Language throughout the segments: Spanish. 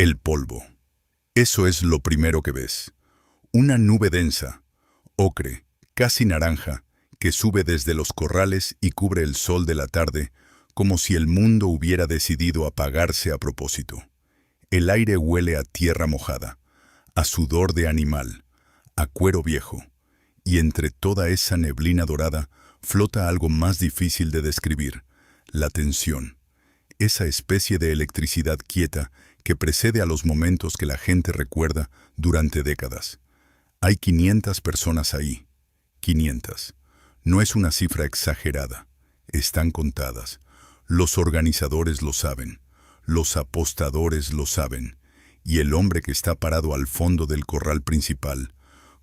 El polvo. Eso es lo primero que ves. Una nube densa, ocre, casi naranja, que sube desde los corrales y cubre el sol de la tarde, como si el mundo hubiera decidido apagarse a propósito. El aire huele a tierra mojada, a sudor de animal, a cuero viejo, y entre toda esa neblina dorada flota algo más difícil de describir: la tensión, esa especie de electricidad quieta que precede a los momentos que la gente recuerda durante décadas. Hay 500 personas ahí. 500. No es una cifra exagerada. Están contadas. Los organizadores lo saben. Los apostadores lo saben. Y el hombre que está parado al fondo del corral principal,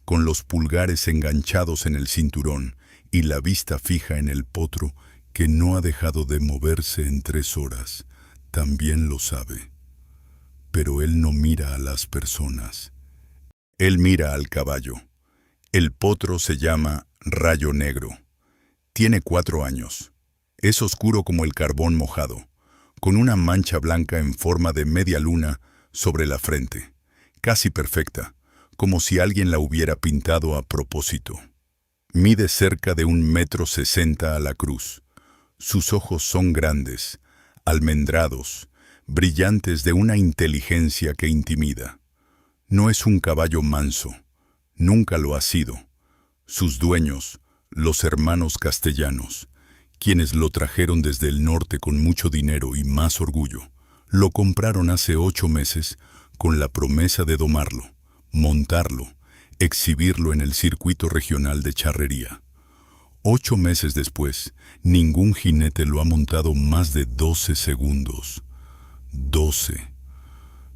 con los pulgares enganchados en el cinturón y la vista fija en el potro que no ha dejado de moverse en 3 horas, también lo sabe. Pero él no mira a las personas. Él mira al caballo. El potro se llama Rayo Negro. Tiene 4 años. Es oscuro como el carbón mojado, con una mancha blanca en forma de media luna sobre la frente, casi perfecta, como si alguien la hubiera pintado a propósito. Mide cerca de 1,60 m a la cruz. Sus ojos son grandes, almendrados, brillantes de una inteligencia que intimida. No es un caballo manso, nunca lo ha sido. Sus dueños, los hermanos castellanos, quienes lo trajeron desde el norte con mucho dinero y más orgullo, lo compraron hace 8 meses con la promesa de domarlo, montarlo, exhibirlo en el circuito regional de charrería. 8 meses después, ningún jinete lo ha montado más de 12 segundos. 12.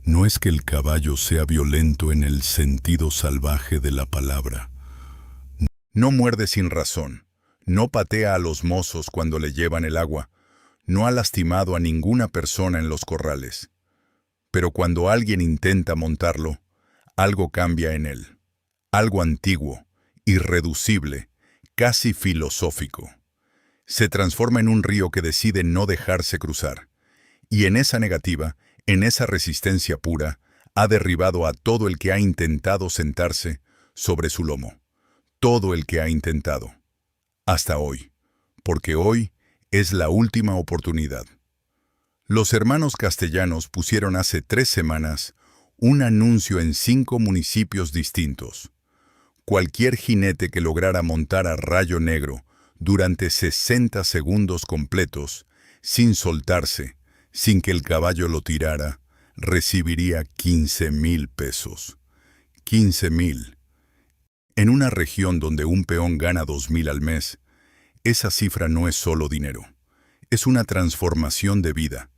No es que el caballo sea violento en el sentido salvaje de la palabra. No muerde sin razón, no patea a los mozos cuando le llevan el agua, no ha lastimado a ninguna persona en los corrales. Pero cuando alguien intenta montarlo, algo cambia en él. Algo antiguo, irreducible, casi filosófico. Se transforma en un río que decide no dejarse cruzar. Y en esa negativa, en esa resistencia pura, ha derribado a todo el que ha intentado sentarse sobre su lomo. Todo el que ha intentado. Hasta hoy. Porque hoy es la última oportunidad. Los hermanos castellanos pusieron hace 3 semanas un anuncio en 5 municipios distintos. Cualquier jinete que lograra montar a Rayo Negro durante 60 segundos completos, sin soltarse, sin que el caballo lo tirara, recibiría 15,000 pesos. 15,000. En una región donde un peón gana 2,000 al mes, esa cifra no es solo dinero. Es una transformación de vida.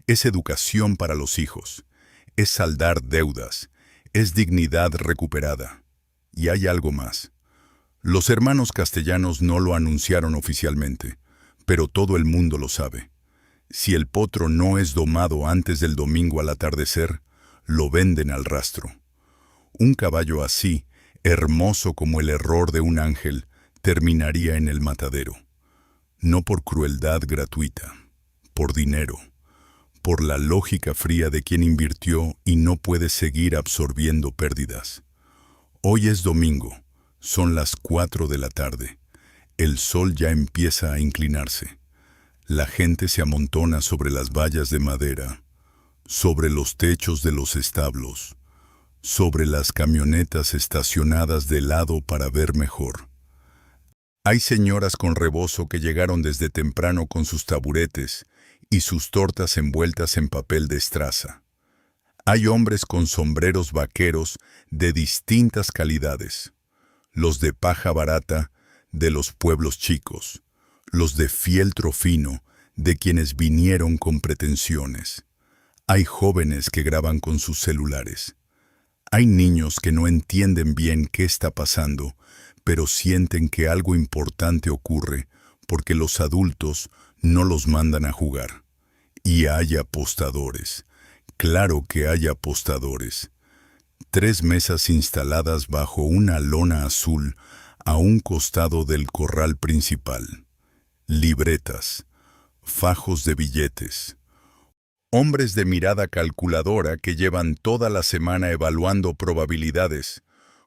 Es educación para los hijos. Es saldar deudas. Es dignidad recuperada. Y hay algo más. Los hermanos castellanos no lo anunciaron oficialmente, pero todo el mundo lo sabe. Si el potro no es domado antes del domingo al atardecer, lo venden al rastro. Un caballo así, hermoso como el error de un ángel, terminaría en el matadero. No por crueldad gratuita, por dinero, por la lógica fría de quien invirtió y no puede seguir absorbiendo pérdidas. Hoy es domingo, son las 4 de la tarde. El sol ya empieza a inclinarse. La gente se amontona sobre las vallas de madera, sobre los techos de los establos, sobre las camionetas estacionadas de lado para ver mejor. Hay señoras con rebozo que llegaron desde temprano con sus taburetes y sus tortas envueltas en papel de estraza. Hay hombres con sombreros vaqueros de distintas calidades, los de paja barata de los pueblos chicos, los de fieltro fino de quienes vinieron con pretensiones. Hay jóvenes que graban con sus celulares. Hay niños que no entienden bien qué está pasando, pero sienten que algo importante ocurre porque los adultos no los mandan a jugar. Y hay apostadores. Claro que hay apostadores. 3 mesas instaladas bajo una lona azul a un costado del corral principal. Libretas, fajos de billetes, Hombres de mirada calculadora que llevan toda la semana evaluando probabilidades,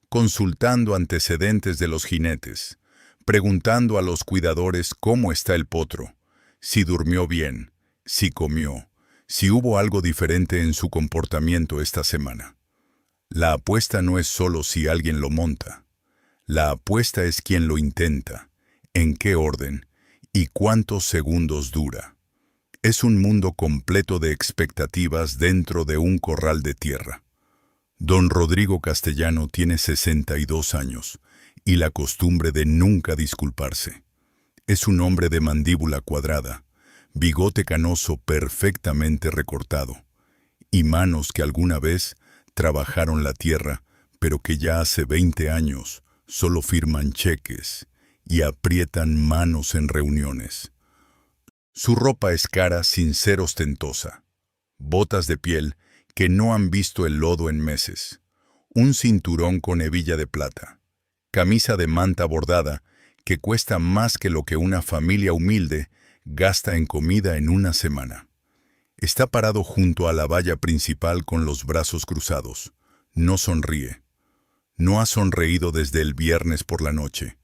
consultando antecedentes de los jinetes, preguntando a los cuidadores cómo está el potro, si durmió bien, si comió, si hubo algo diferente en su comportamiento esta semana. La apuesta no es solo si alguien lo monta. La apuesta es quién lo intenta, en qué orden y cuántos segundos dura. Es un mundo completo de expectativas dentro de un corral de tierra. Don Rodrigo Castellano tiene 62 años y la costumbre de nunca disculparse. Es un hombre de mandíbula cuadrada, bigote canoso perfectamente recortado y manos que alguna vez trabajaron la tierra, pero que ya hace 20 años solo firman cheques y aprietan manos en reuniones. Su ropa es cara sin ser ostentosa. Botas de piel que no han visto el lodo en meses. Un cinturón con hebilla de plata. Camisa de manta bordada que cuesta más que lo que una familia humilde gasta en comida en una semana. Está parado junto a la valla principal con los brazos cruzados. No sonríe. No ha sonreído desde el viernes por la noche,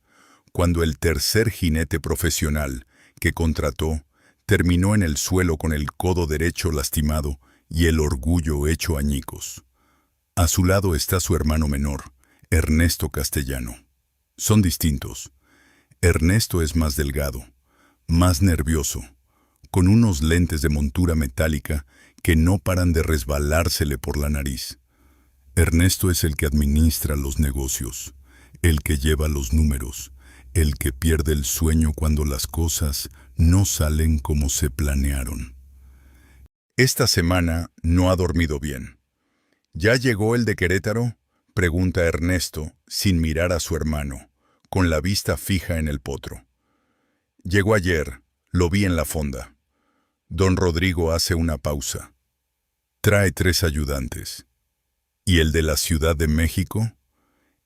cuando el tercer jinete profesional que contrató terminó en el suelo con el codo derecho lastimado y el orgullo hecho añicos. A su lado está su hermano menor, Ernesto Castellano. Son distintos. Ernesto es más delgado, más nervioso, con unos lentes de montura metálica que no paran de resbalársele por la nariz. Ernesto es el que administra los negocios, el que lleva los números, el que pierde el sueño cuando las cosas no salen como se planearon. Esta semana no ha dormido bien. ¿Ya llegó el de Querétaro?, pregunta Ernesto, sin mirar a su hermano, con la vista fija en el potro. Llegó ayer, lo vi en la fonda. Don Rodrigo hace una pausa. Trae 3 ayudantes. ¿Y el de la Ciudad de México?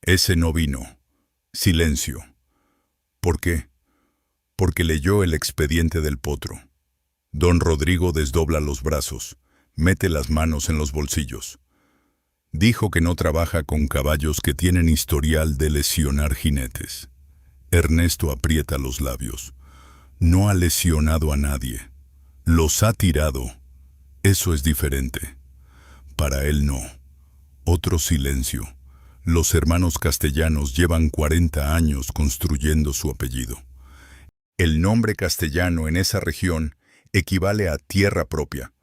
Ese no vino. Silencio. ¿Por qué? Porque leyó el expediente del potro. Don Rodrigo desdobla los brazos, mete las manos en los bolsillos. Dijo que no trabaja con caballos que tienen historial de lesionar jinetes. Ernesto aprieta los labios. No ha lesionado a nadie. Los ha tirado. Eso es diferente. Para él no. Otro silencio. Los hermanos Castellanos llevan 40 años construyendo su apellido. El nombre castellano en esa región equivale a tierra propia,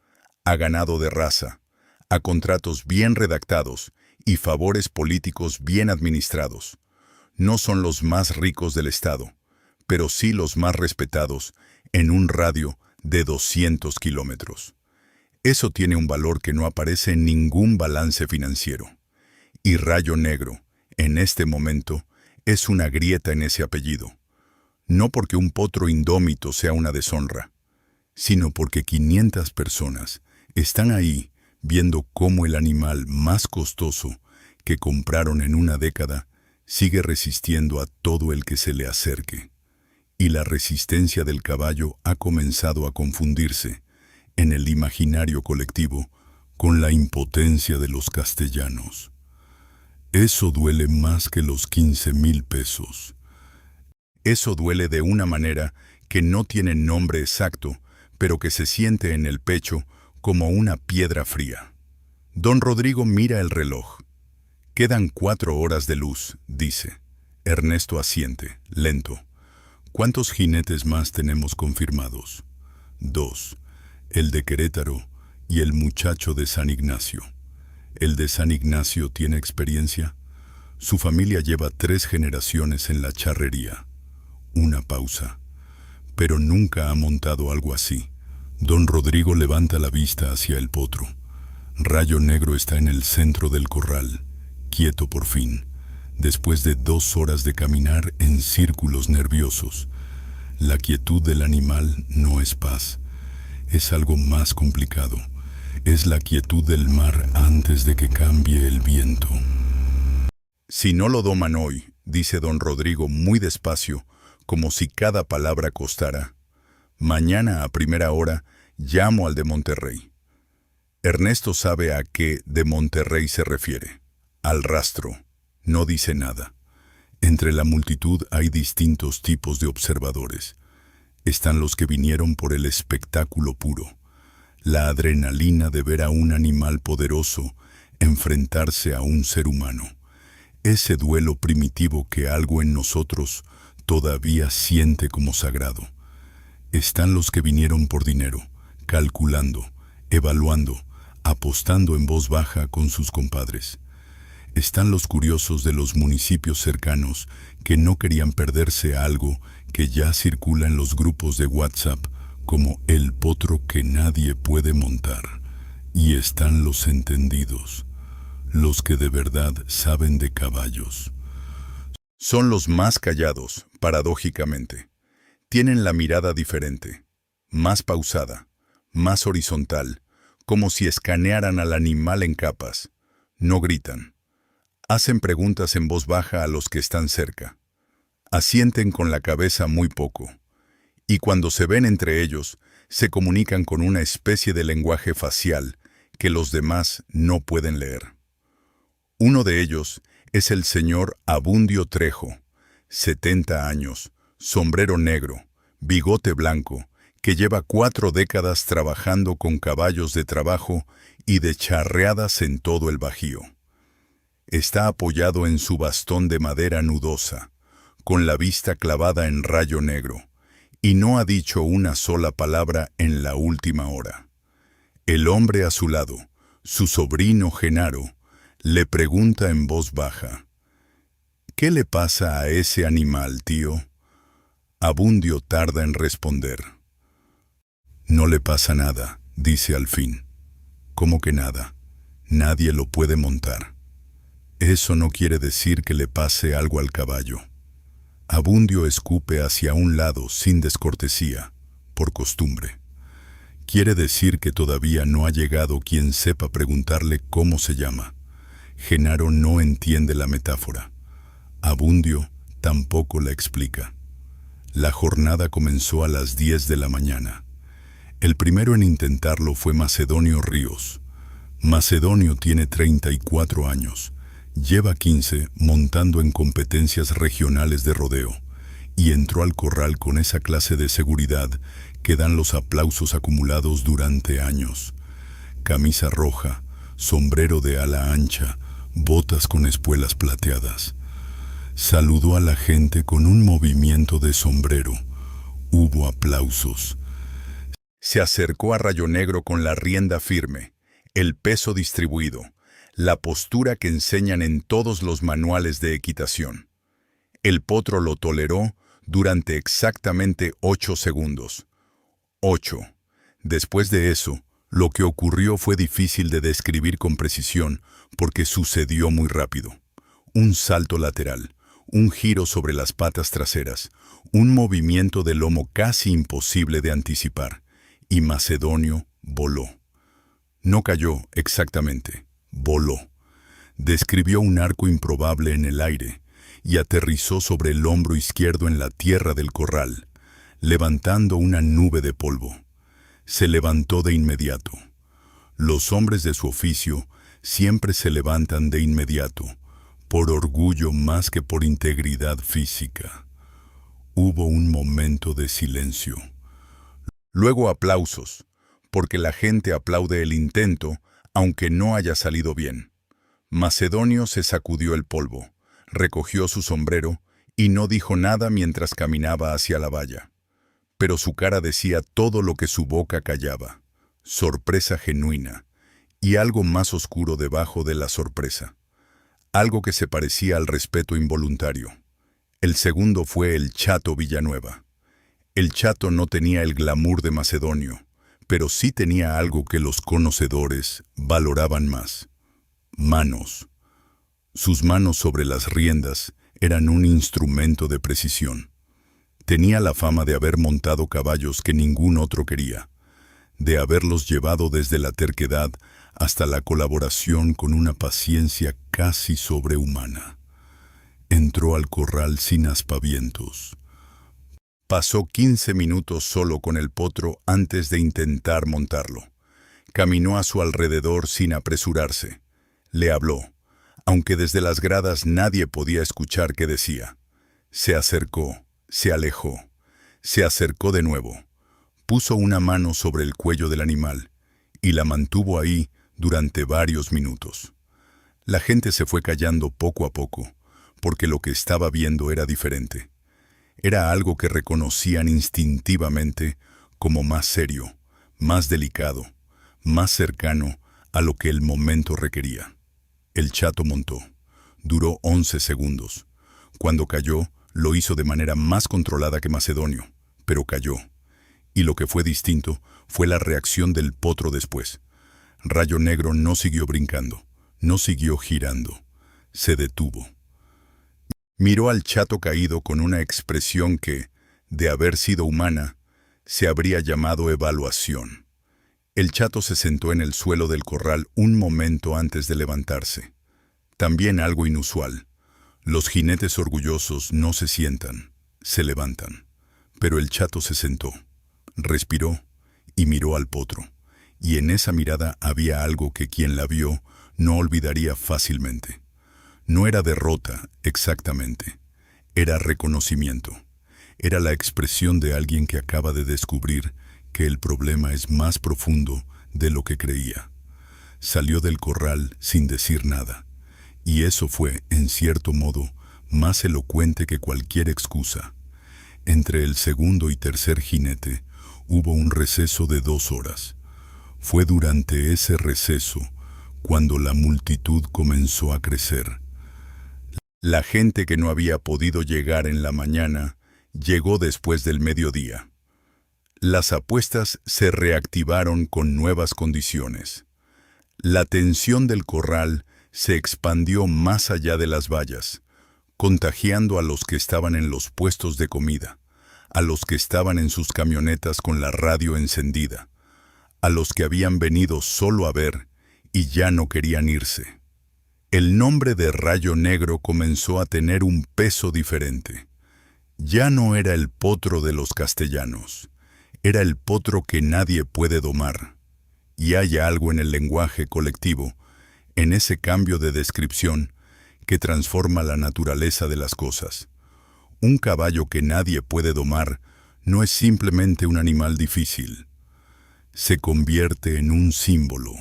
a ganado de raza, a contratos bien redactados y favores políticos bien administrados. No son los más ricos del estado, pero sí los más respetados en un radio de 200 kilómetros. Eso tiene un valor que no aparece en ningún balance financiero. Y Rayo Negro, en este momento, es una grieta en ese apellido. No porque un potro indómito sea una deshonra, sino porque 500 personas están ahí viendo cómo el animal más costoso que compraron en una década sigue resistiendo a todo el que se le acerque. Y la resistencia del caballo ha comenzado a confundirse en el imaginario colectivo con la impotencia de los castellanos. Eso duele más que los 15,000 pesos. Eso duele de una manera que no tiene nombre exacto, pero que se siente en el pecho como una piedra fría. Don Rodrigo mira el reloj. Quedan 4 horas de luz, dice. Ernesto asiente, lento. ¿Cuántos jinetes más tenemos confirmados? 2. El de Querétaro y el muchacho de San Ignacio. ¿El de San Ignacio tiene experiencia? Su familia lleva 3 generaciones en la charrería. Una pausa. Pero nunca ha montado algo así. Don Rodrigo levanta la vista hacia el potro. Rayo Negro está en el centro del corral, quieto por fin, después de 2 horas de caminar en círculos nerviosos. La quietud del animal no es paz. Es algo más complicado. Es la quietud del mar antes de que cambie el viento. Si no lo doman hoy, dice don Rodrigo muy despacio, como si cada palabra costara, mañana a primera hora llamo al de Monterrey. Ernesto sabe a qué de Monterrey se refiere. Al rastro. No dice nada. Entre la multitud hay distintos tipos de observadores. Están los que vinieron por el espectáculo puro, la adrenalina de ver a un animal poderoso enfrentarse a un ser humano. Ese duelo primitivo que algo en nosotros todavía siente como sagrado. Están los que vinieron por dinero, calculando, evaluando, apostando en voz baja con sus compadres. Están los curiosos de los municipios cercanos que no querían perderse algo que ya circula en los grupos de WhatsApp como el potro que nadie puede montar. Y están los entendidos, los que de verdad saben de caballos. Son los más callados, paradójicamente. Tienen la mirada diferente, más pausada, más horizontal, como si escanearan al animal en capas. No gritan. Hacen preguntas en voz baja a los que están cerca. Asienten con la cabeza muy poco. Y cuando se ven entre ellos, se comunican con una especie de lenguaje facial que los demás no pueden leer. Uno de ellos es el señor Abundio Trejo, 70 años, sombrero negro, bigote blanco, que lleva 4 décadas trabajando con caballos de trabajo y de charreadas en todo el Bajío. Está apoyado en su bastón de madera nudosa, con la vista clavada en rayo negro, y no ha dicho una sola palabra en la última hora. El hombre a su lado, su sobrino Genaro, le pregunta en voz baja: ¿Qué le pasa a ese animal, tío? Abundio tarda en responder. No le pasa nada, dice al fin. ¿Cómo que nada? Nadie lo puede montar. Eso no quiere decir que le pase algo al caballo. Abundio escupe hacia un lado sin descortesía, por costumbre. Quiere decir que todavía no ha llegado quien sepa preguntarle cómo se llama. Genaro no entiende la metáfora. Abundio tampoco la explica. La jornada comenzó a las 10 de la mañana. El primero en intentarlo fue Macedonio Ríos. Macedonio tiene 34 años. Lleva 15 montando en competencias regionales de rodeo y entró al corral con esa clase de seguridad que dan los aplausos acumulados durante años. Camisa roja, sombrero de ala ancha, botas con espuelas plateadas. Saludó a la gente con un movimiento de sombrero. Hubo aplausos. Se acercó a Rayo Negro con la rienda firme, el peso distribuido, la postura que enseñan en todos los manuales de equitación. El potro lo toleró durante exactamente 8 segundos. 8. Después de eso, lo que ocurrió fue difícil de describir con precisión porque sucedió muy rápido. Un salto lateral, un giro sobre las patas traseras, un movimiento de lomo casi imposible de anticipar, y Macedonio voló. No cayó exactamente. Voló. Describió un arco improbable en el aire y aterrizó sobre el hombro izquierdo en la tierra del corral, levantando una nube de polvo. Se levantó de inmediato. Los hombres de su oficio siempre se levantan de inmediato, por orgullo más que por integridad física. Hubo un momento de silencio. Luego aplausos, porque la gente aplaude el intento, aunque no haya salido bien. Macedonio se sacudió el polvo, recogió su sombrero y no dijo nada mientras caminaba hacia la valla. Pero su cara decía todo lo que su boca callaba: sorpresa genuina, y algo más oscuro debajo de la sorpresa. Algo que se parecía al respeto involuntario. El segundo fue el Chato Villanueva. El Chato no tenía el glamour de Macedonio, pero sí tenía algo que los conocedores valoraban más: manos. Sus manos sobre las riendas eran un instrumento de precisión. Tenía la fama de haber montado caballos que ningún otro quería, de haberlos llevado desde la terquedad hasta la colaboración con una paciencia casi sobrehumana. Entró al corral sin aspavientos. Pasó 15 minutos solo con el potro antes de intentar montarlo. Caminó a su alrededor sin apresurarse. Le habló, aunque desde las gradas nadie podía escuchar qué decía. Se acercó, se alejó, se acercó de nuevo. Puso una mano sobre el cuello del animal y la mantuvo ahí durante varios minutos. La gente se fue callando poco a poco, porque lo que estaba viendo era diferente. Era algo que reconocían instintivamente como más serio, más delicado, más cercano a lo que el momento requería. El chato montó. Duró 11 segundos. Cuando cayó, lo hizo de manera más controlada que Macedonio, pero cayó. Y lo que fue distinto fue la reacción del potro después. Rayo Negro no siguió brincando, no siguió girando. Se detuvo. Miró al chato caído con una expresión que, de haber sido humana, se habría llamado evaluación. El chato se sentó en el suelo del corral un momento antes de levantarse. También algo inusual. Los jinetes orgullosos no se sientan, se levantan. Pero el chato se sentó, respiró y miró al potro. Y en esa mirada había algo que quien la vio no olvidaría fácilmente. No era derrota, exactamente. Era reconocimiento. Era la expresión de alguien que acaba de descubrir que el problema es más profundo de lo que creía. Salió del corral sin decir nada, y eso fue, en cierto modo, más elocuente que cualquier excusa. Entre el segundo y tercer jinete hubo un receso de 2 horas. Fue durante ese receso cuando la multitud comenzó a crecer. La gente que no había podido llegar en la mañana llegó después del mediodía. Las apuestas se reactivaron con nuevas condiciones. La tensión del corral se expandió más allá de las vallas, contagiando a los que estaban en los puestos de comida, a los que estaban en sus camionetas con la radio encendida, a los que habían venido solo a ver y ya no querían irse. El nombre de Rayo Negro comenzó a tener un peso diferente. Ya no era el potro de los castellanos. Era el potro que nadie puede domar. Y hay algo en el lenguaje colectivo, en ese cambio de descripción, que transforma la naturaleza de las cosas. Un caballo que nadie puede domar no es simplemente un animal difícil. Se convierte en un símbolo,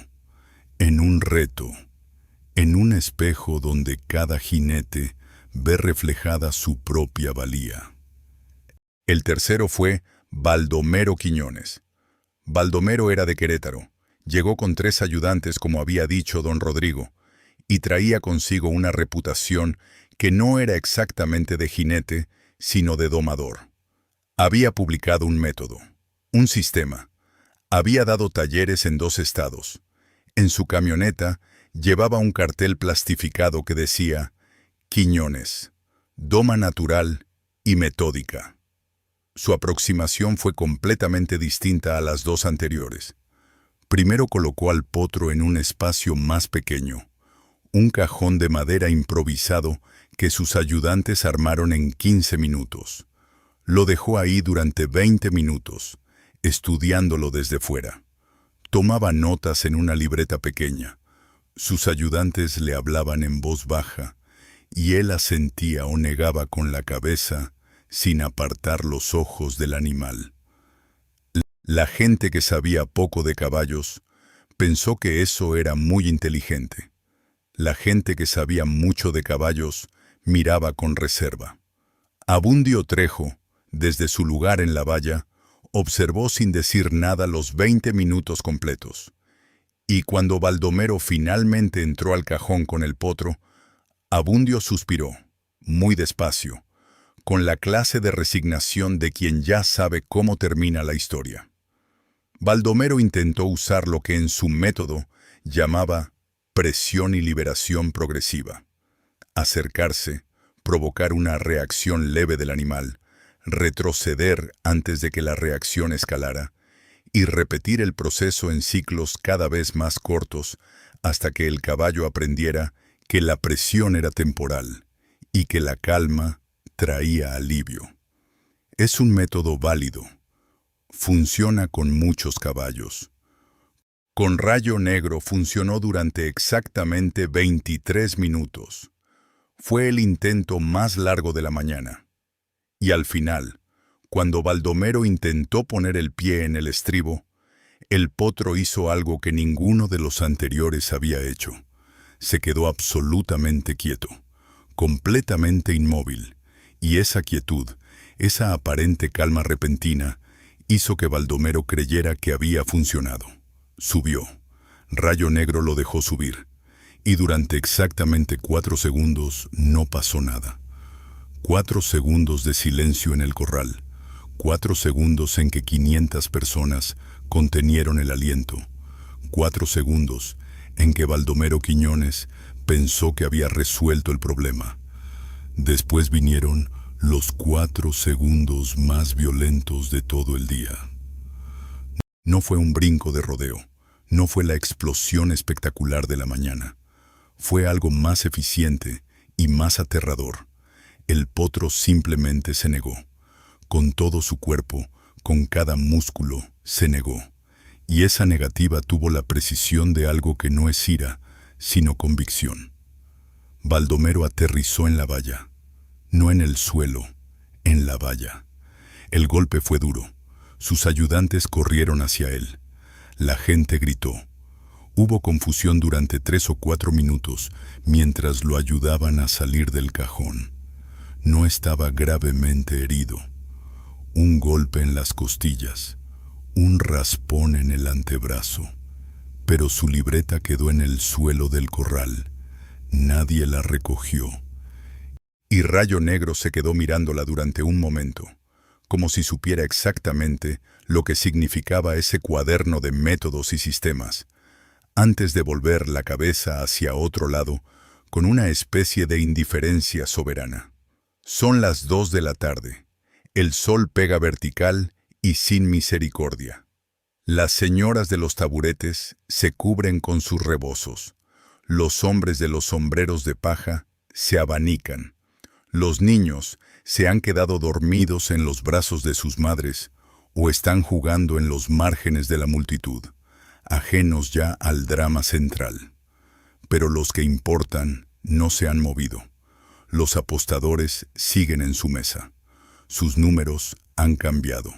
en un reto, en un espejo donde cada jinete ve reflejada su propia valía. El tercero fue Baldomero Quiñones. Baldomero era de Querétaro. Llegó con 3 ayudantes, como había dicho don Rodrigo, y traía consigo una reputación que no era exactamente de jinete, sino de domador. Había publicado un método, un sistema. Había dado talleres en 2 estados. En su camioneta llevaba un cartel plastificado que decía Quiñones, doma natural y metódica. Su aproximación fue completamente distinta a las 2 anteriores. Primero colocó al potro en un espacio más pequeño, un cajón de madera improvisado que sus ayudantes armaron en 15 minutos. Lo dejó ahí durante 20 minutos, estudiándolo desde fuera. Tomaba notas en una libreta pequeña. Sus ayudantes le hablaban en voz baja, y él asentía o negaba con la cabeza sin apartar los ojos del animal. La gente que sabía poco de caballos pensó que eso era muy inteligente. La gente que sabía mucho de caballos miraba con reserva. Abundio Trejo, desde su lugar en la valla, observó sin decir nada los 20 minutos completos. Y cuando Baldomero finalmente entró al cajón con el potro, Abundio suspiró, muy despacio, con la clase de resignación de quien ya sabe cómo termina la historia. Baldomero intentó usar lo que en su método llamaba presión y liberación progresiva. Acercarse, provocar una reacción leve del animal, retroceder antes de que la reacción escalara, y repetir el proceso en ciclos cada vez más cortos hasta que el caballo aprendiera que la presión era temporal y que la calma traía alivio. Es un método válido. Funciona con muchos caballos. Con Rayo Negro funcionó durante exactamente 23 minutos. Fue el intento más largo de la mañana. Y al final, cuando Baldomero intentó poner el pie en el estribo, el potro hizo algo que ninguno de los anteriores había hecho. Se quedó absolutamente quieto, completamente inmóvil, y esa quietud, esa aparente calma repentina, hizo que Baldomero creyera que había funcionado. Subió. Rayo Negro lo dejó subir, y durante exactamente 4 segundos no pasó nada. 4 segundos de silencio en el corral, 4 segundos en que 500 personas contenieron el aliento, 4 segundos en que Baldomero Quiñones pensó que había resuelto el problema. Después vinieron los 4 segundos más violentos de todo el día. No fue un brinco de rodeo, no fue la explosión espectacular de la mañana. Fue algo más eficiente y más aterrador. El potro simplemente se negó. Con todo su cuerpo, con cada músculo, se negó. Y esa negativa tuvo la precisión de algo que no es ira, sino convicción. Baldomero aterrizó en la valla. No en el suelo, en la valla. El golpe fue duro. Sus ayudantes corrieron hacia él. La gente gritó. Hubo confusión durante 3 o 4 minutos mientras lo ayudaban a salir del cajón. No estaba gravemente herido. Un golpe en las costillas, un raspón en el antebrazo. Pero su libreta quedó en el suelo del corral. Nadie la recogió. Y Rayo Negro se quedó mirándola durante un momento, como si supiera exactamente lo que significaba ese cuaderno de métodos y sistemas, antes de volver la cabeza hacia otro lado con una especie de indiferencia soberana. Son las 2 de la tarde. El sol pega vertical y sin misericordia. Las señoras de los taburetes se cubren con sus rebozos. Los hombres de los sombreros de paja se abanican. Los niños se han quedado dormidos en los brazos de sus madres o están jugando en los márgenes de la multitud, ajenos ya al drama central. Pero los que importan no se han movido. Los apostadores siguen en su mesa. Sus números han cambiado.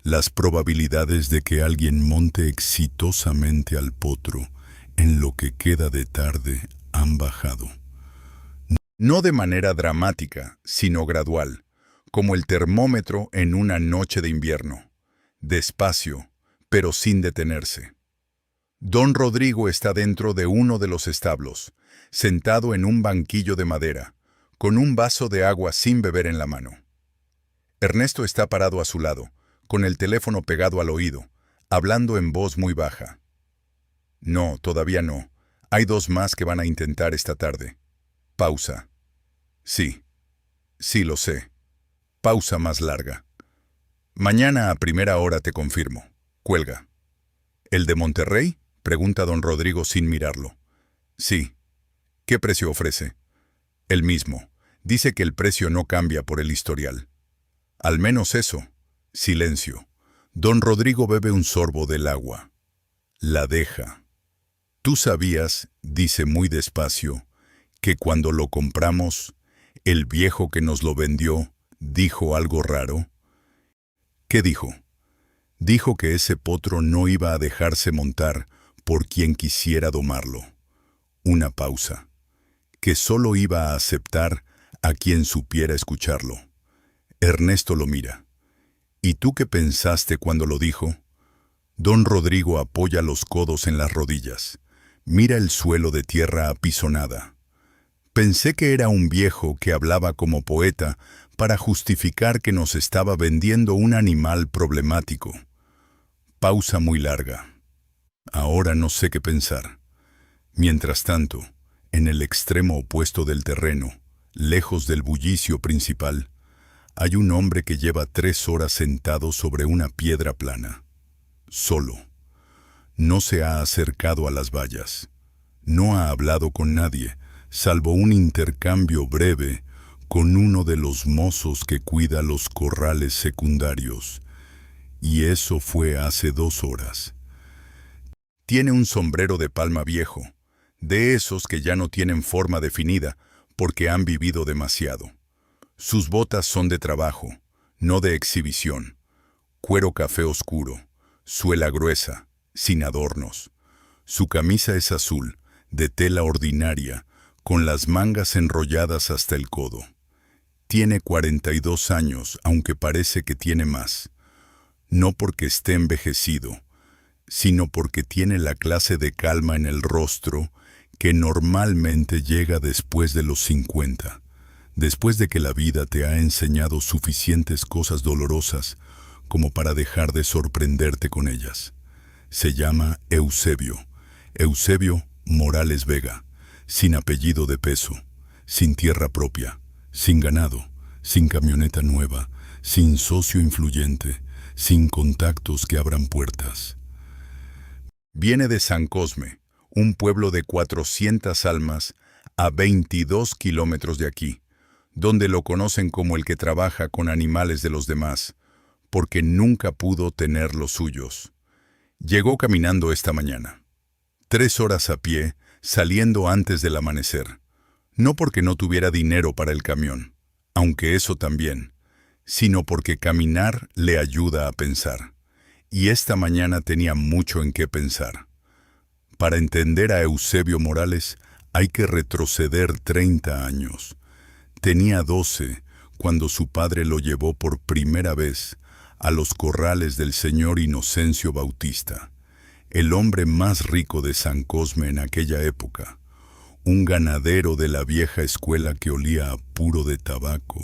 Las probabilidades de que alguien monte exitosamente al potro en lo que queda de tarde han bajado. No de manera dramática, sino gradual, como el termómetro en una noche de invierno. Despacio, pero sin detenerse. Don Rodrigo está dentro de uno de los establos, sentado en un banquillo de madera, con un vaso de agua sin beber en la mano. Ernesto está parado a su lado, con el teléfono pegado al oído, hablando en voz muy baja. No, todavía no. Hay 2 más que van a intentar esta tarde. Pausa. Sí, lo sé. Pausa más larga. Mañana a primera hora te confirmo. Cuelga. ¿El de Monterrey?, pregunta don Rodrigo sin mirarlo. Sí. ¿Qué precio ofrece? El mismo. Dice que el precio no cambia por el historial. Al menos eso. Silencio. Don Rodrigo bebe un sorbo del agua. La deja. Tú sabías, dice muy despacio, que cuando lo compramos, el viejo que nos lo vendió dijo algo raro. ¿Qué dijo? Dijo que ese potro no iba a dejarse montar por quien quisiera domarlo. Una pausa. Que solo iba a aceptar a quien supiera escucharlo. Ernesto lo mira. ¿Y tú qué pensaste cuando lo dijo? Don Rodrigo apoya los codos en las rodillas. Mira el suelo de tierra apisonada. Pensé que era un viejo que hablaba como poeta para justificar que nos estaba vendiendo un animal problemático. Pausa muy larga. Ahora no sé qué pensar. Mientras tanto, en el extremo opuesto del terreno, lejos del bullicio principal, hay un hombre que lleva 3 horas sentado sobre una piedra plana. Solo. No se ha acercado a las vallas. No ha hablado con nadie, salvo un intercambio breve con uno de los mozos que cuida los corrales secundarios. Y eso fue hace 2 horas. Tiene un sombrero de palma viejo, de esos que ya no tienen forma definida porque han vivido demasiado. Sus botas son de trabajo, no de exhibición. Cuero café oscuro, suela gruesa, sin adornos. Su camisa es azul, de tela ordinaria, con las mangas enrolladas hasta el codo. Tiene 42 años, aunque parece que tiene más. No porque esté envejecido, sino porque tiene la clase de calma en el rostro que normalmente llega después de los 50, después de que la vida te ha enseñado suficientes cosas dolorosas como para dejar de sorprenderte con ellas. Se llama Eusebio Morales Vega, sin apellido de peso, sin tierra propia, sin ganado, sin camioneta nueva, sin socio influyente, sin contactos que abran puertas. Viene de San Cosme, un pueblo de 400 almas a 22 kilómetros de aquí, donde lo conocen como el que trabaja con animales de los demás, porque nunca pudo tener los suyos. Llegó caminando esta mañana. 3 horas a pie, saliendo antes del amanecer. No porque no tuviera dinero para el camión, aunque eso también, sino porque caminar le ayuda a pensar. Y esta mañana tenía mucho en qué pensar. Para entender a Eusebio Morales hay que retroceder 30 años. Tenía 12 cuando su padre lo llevó por primera vez a los corrales del señor Inocencio Bautista, el hombre más rico de San Cosme en aquella época, un ganadero de la vieja escuela que olía a puro de tabaco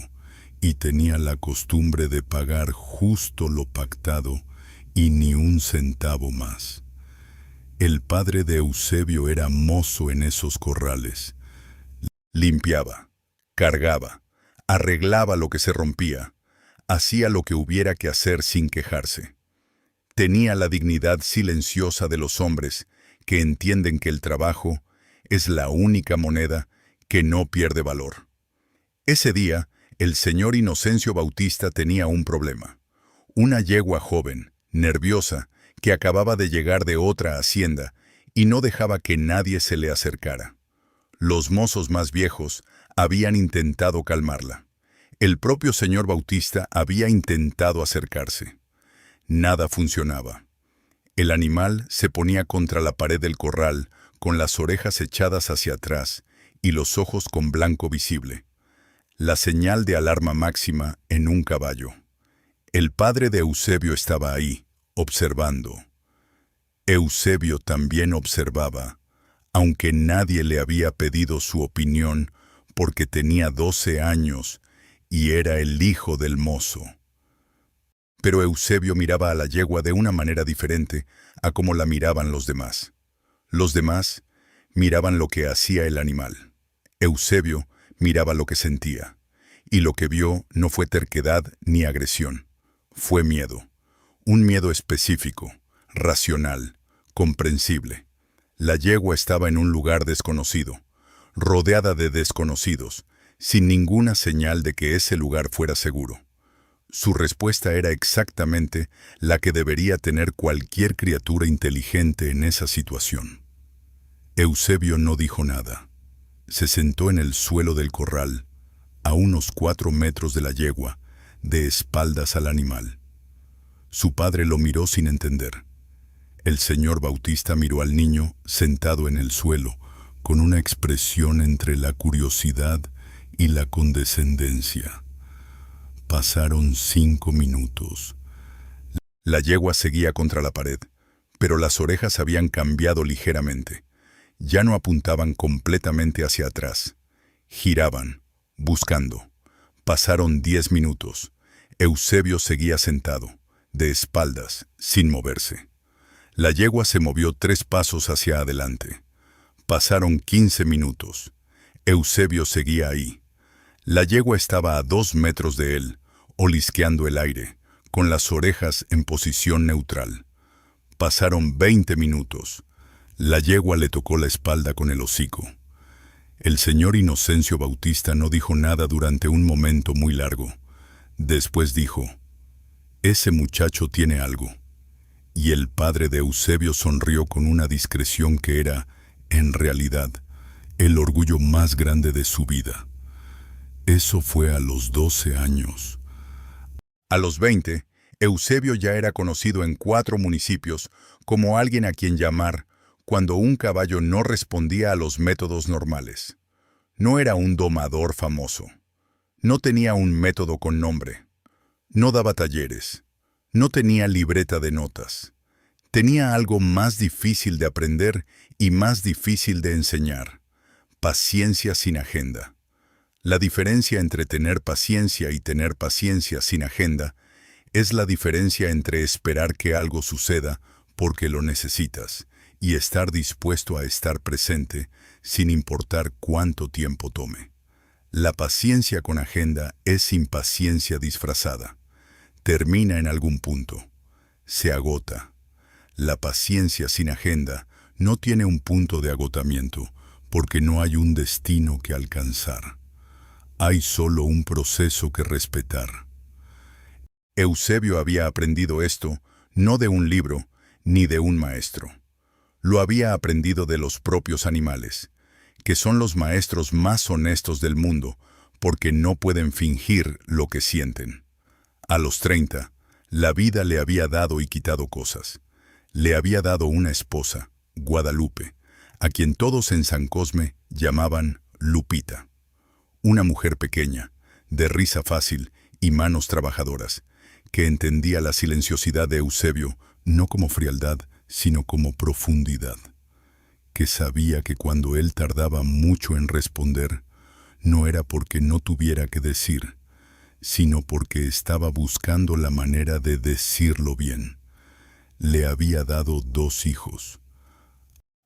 y tenía la costumbre de pagar justo lo pactado y ni un centavo más. El padre de Eusebio era mozo en esos corrales. Limpiaba, cargaba, arreglaba lo que se rompía, hacía lo que hubiera que hacer sin quejarse. Tenía la dignidad silenciosa de los hombres que entienden que el trabajo es la única moneda que no pierde valor. Ese día, el señor Inocencio Bautista tenía un problema. Una yegua joven, nerviosa, que acababa de llegar de otra hacienda y no dejaba que nadie se le acercara. Los mozos más viejos habían intentado calmarla. El propio señor Bautista había intentado acercarse. Nada funcionaba. El animal se ponía contra la pared del corral, con las orejas echadas hacia atrás y los ojos con blanco visible. La señal de alarma máxima en un caballo. El padre de Eusebio estaba ahí, observando. Eusebio también observaba, aunque nadie le había pedido su opinión porque tenía 12 años y era el hijo del mozo. Pero Eusebio miraba a la yegua de una manera diferente a como la miraban los demás. Los demás miraban lo que hacía el animal. Eusebio miraba lo que sentía, y lo que vio no fue terquedad ni agresión, fue miedo. Un miedo específico, racional, comprensible. La yegua estaba en un lugar desconocido, rodeada de desconocidos, sin ninguna señal de que ese lugar fuera seguro. Su respuesta era exactamente la que debería tener cualquier criatura inteligente en esa situación. Eusebio no dijo nada. Se sentó en el suelo del corral, a unos 4 metros de la yegua, de espaldas al animal. Su padre lo miró sin entender. El señor Bautista miró al niño sentado en el suelo, con una expresión entre la curiosidad y la condescendencia. Pasaron 5 minutos. La yegua seguía contra la pared, pero las orejas habían cambiado ligeramente. Ya no apuntaban completamente hacia atrás. Giraban, buscando. Pasaron 10 minutos. Eusebio seguía sentado, de espaldas, sin moverse. La yegua se movió 3 pasos hacia adelante. Pasaron 15 minutos. Eusebio seguía ahí. La yegua estaba a 2 metros de él, olisqueando el aire, con las orejas en posición neutral. Pasaron 20 minutos. La yegua le tocó la espalda con el hocico. El señor Inocencio Bautista no dijo nada durante un momento muy largo. Después dijo: «Ese muchacho tiene algo». y el padre de Eusebio sonrió con una discreción que era, en realidad, el orgullo más grande de su vida. Eso fue a los 12 años. A los 20, Eusebio ya era conocido en 4 municipios como alguien a quien llamar cuando un caballo no respondía a los métodos normales. No era un domador famoso. No tenía un método con nombre. No daba talleres. No tenía libreta de notas. Tenía algo más difícil de aprender y más difícil de enseñar: paciencia sin agenda. La diferencia entre tener paciencia y tener paciencia sin agenda es la diferencia entre esperar que algo suceda porque lo necesitas y estar dispuesto a estar presente sin importar cuánto tiempo tome. La paciencia con agenda es impaciencia disfrazada. Termina en algún punto. Se agota. La paciencia sin agenda no tiene un punto de agotamiento porque no hay un destino que alcanzar. Hay solo un proceso que respetar. Eusebio había aprendido esto no de un libro ni de un maestro. Lo había aprendido de los propios animales, que son los maestros más honestos del mundo porque no pueden fingir lo que sienten. A los 30, la vida le había dado y quitado cosas. Le había dado una esposa, Guadalupe, a quien todos en San Cosme llamaban Lupita. Una mujer pequeña, de risa fácil y manos trabajadoras, que entendía la silenciosidad de Eusebio no como frialdad, sino como profundidad. Que sabía que cuando él tardaba mucho en responder, no era porque no tuviera que decir, sino porque estaba buscando la manera de decirlo bien. Le había dado 2 hijos.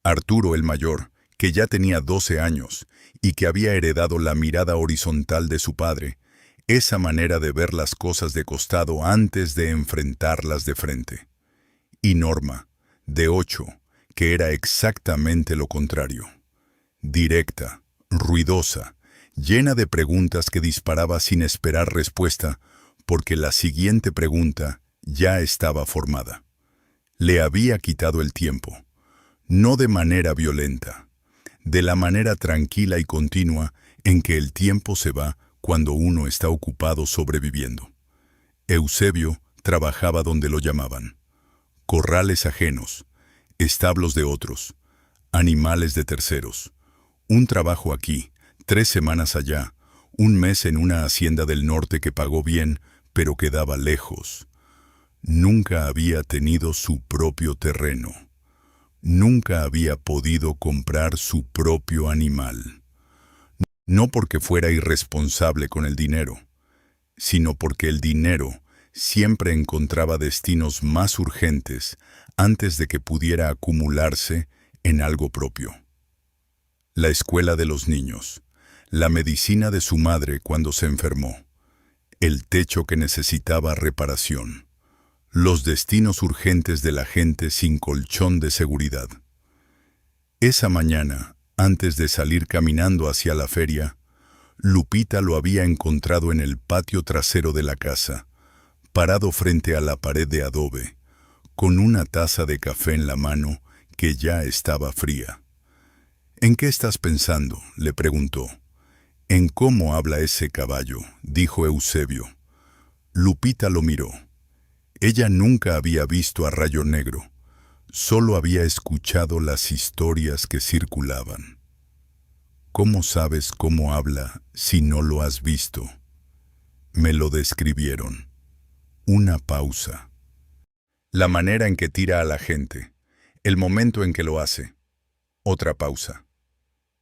Arturo el mayor, que ya tenía 12 años y que había heredado la mirada horizontal de su padre, esa manera de ver las cosas de costado antes de enfrentarlas de frente. Y Norma, de 8, que era exactamente lo contrario. Directa, ruidosa, llena de preguntas que disparaba sin esperar respuesta, porque la siguiente pregunta ya estaba formada. Le había quitado el tiempo, no de manera violenta, de la manera tranquila y continua en que el tiempo se va cuando uno está ocupado sobreviviendo. Eusebio trabajaba donde lo llamaban: corrales ajenos, establos de otros, animales de terceros. Un trabajo aquí, 3 semanas allá, un mes en una hacienda del norte que pagó bien, pero quedaba lejos. Nunca había tenido su propio terreno. Nunca había podido comprar su propio animal. No porque fuera irresponsable con el dinero, sino porque el dinero siempre encontraba destinos más urgentes antes de que pudiera acumularse en algo propio. La escuela de los niños, la medicina de su madre cuando se enfermó, el techo que necesitaba reparación, los destinos urgentes de la gente sin colchón de seguridad. Esa mañana, antes de salir caminando hacia la feria, Lupita lo había encontrado en el patio trasero de la casa, parado frente a la pared de adobe, con una taza de café en la mano que ya estaba fría. «¿En qué estás pensando?», le preguntó. «En cómo habla ese caballo», dijo Eusebio. Lupita lo miró. Ella nunca había visto a Rayo Negro, solo había escuchado las historias que circulaban. «¿Cómo sabes cómo habla si no lo has visto?». «Me lo describieron». Una pausa. La manera en que tira a la gente, el momento en que lo hace. Otra pausa.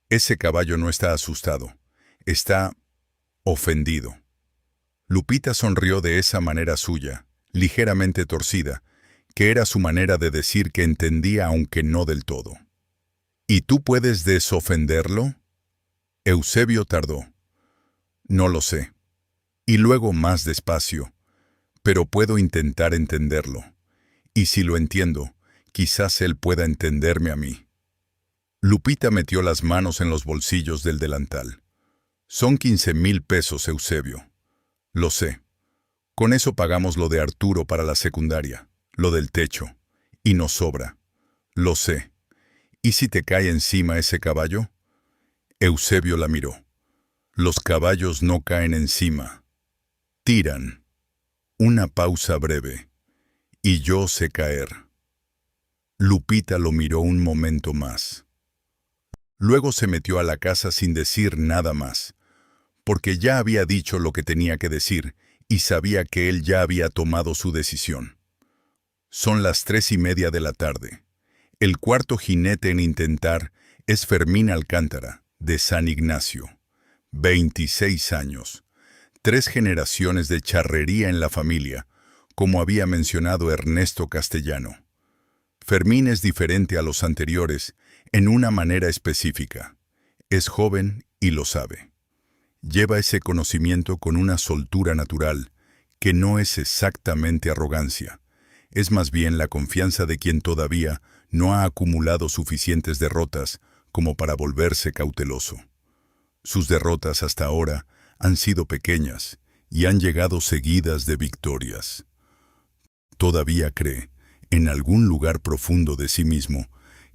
Ese caballo no está asustado, está ofendido. Lupita sonrió de esa manera suya, ligeramente torcida, que era su manera de decir que entendía aunque no del todo. «¿Y tú puedes desofenderlo?». Eusebio tardó. «No lo sé». Y luego más despacio. «Pero puedo intentar entenderlo. Y si lo entiendo, quizás él pueda entenderme a mí». Lupita metió las manos en los bolsillos del delantal. «Son 15,000 pesos, Eusebio». «Lo sé. Con eso pagamos lo de Arturo para la secundaria, lo del techo, Y nos sobra. Lo sé. ¿Y si te cae encima ese caballo? Eusebio la miró. Los caballos no caen encima. Tiran. Una pausa breve. Y yo sé caer. Lupita lo miró un momento más. Luego se metió a la casa sin decir nada más, porque ya había dicho lo que tenía que decir y sabía que él ya había tomado su decisión. Son las 3:30 de la tarde. El cuarto jinete en intentar es Fermín Alcántara, de San Ignacio. 26 años. 3 generaciones de charrería en la familia, como había mencionado Ernesto Castellano. Fermín es diferente a los anteriores en una manera específica. Es joven y lo sabe. Lleva ese conocimiento con una soltura natural, que no es exactamente arrogancia. Es más bien la confianza de quien todavía no ha acumulado suficientes derrotas como para volverse cauteloso. Sus derrotas hasta ahora han sido pequeñas y han llegado seguidas de victorias. Todavía cree, en algún lugar profundo de sí mismo,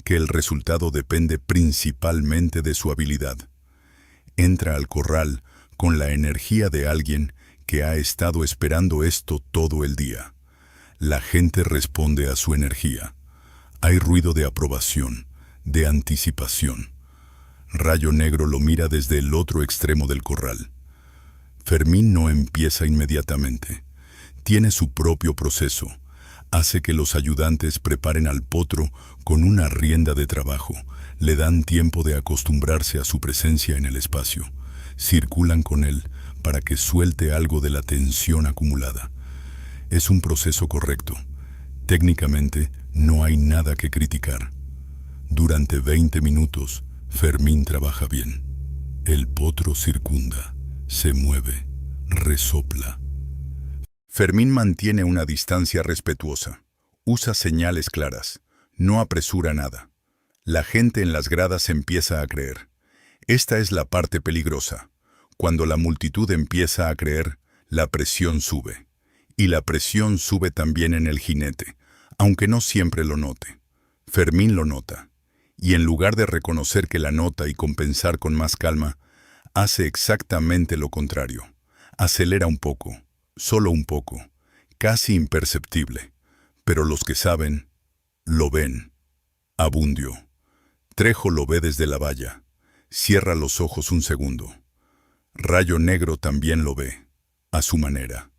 que el resultado depende principalmente de su habilidad. Entra al corral con la energía de alguien que ha estado esperando esto todo el día. La gente responde a su energía. Hay ruido de aprobación, de anticipación. Rayo Negro lo mira desde el otro extremo del corral. Fermín no empieza inmediatamente. Tiene su propio proceso. Hace que los ayudantes preparen al potro con una rienda de trabajo. Le dan tiempo de acostumbrarse a su presencia en el espacio. Circulan con él para que suelte algo de la tensión acumulada. Es un proceso correcto. Técnicamente, no hay nada que criticar. Durante 20 minutos, Fermín trabaja bien. El potro circunda, se mueve, resopla. Fermín mantiene una distancia respetuosa. Usa señales claras. No apresura nada. La gente en las gradas empieza a creer. Esta es la parte peligrosa. Cuando la multitud empieza a creer, la presión sube. Y la presión sube también en el jinete, aunque no siempre lo note. Fermín lo nota. Y en lugar de reconocer que la nota y compensar con más calma, hace exactamente lo contrario. Acelera un poco, solo un poco, casi imperceptible. Pero los que saben, lo ven. Abundio. Trejo lo ve desde la valla. Cierra los ojos un segundo. Rayo Negro también lo ve, a su manera.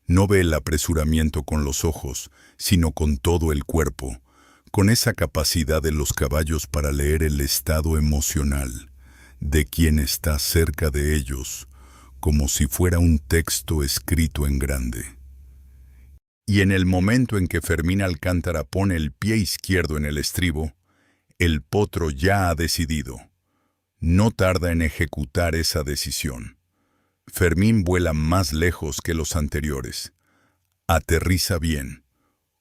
No ve el apresuramiento con los ojos, sino con todo el cuerpo, con esa capacidad de los caballos para leer el estado emocional de quien está cerca de ellos, como si fuera un texto escrito en grande. Y en el momento en que Fermín Alcántara pone el pie izquierdo en el estribo, el potro ya ha decidido. No tarda en ejecutar esa decisión. Fermín vuela más lejos que los anteriores. Aterriza bien,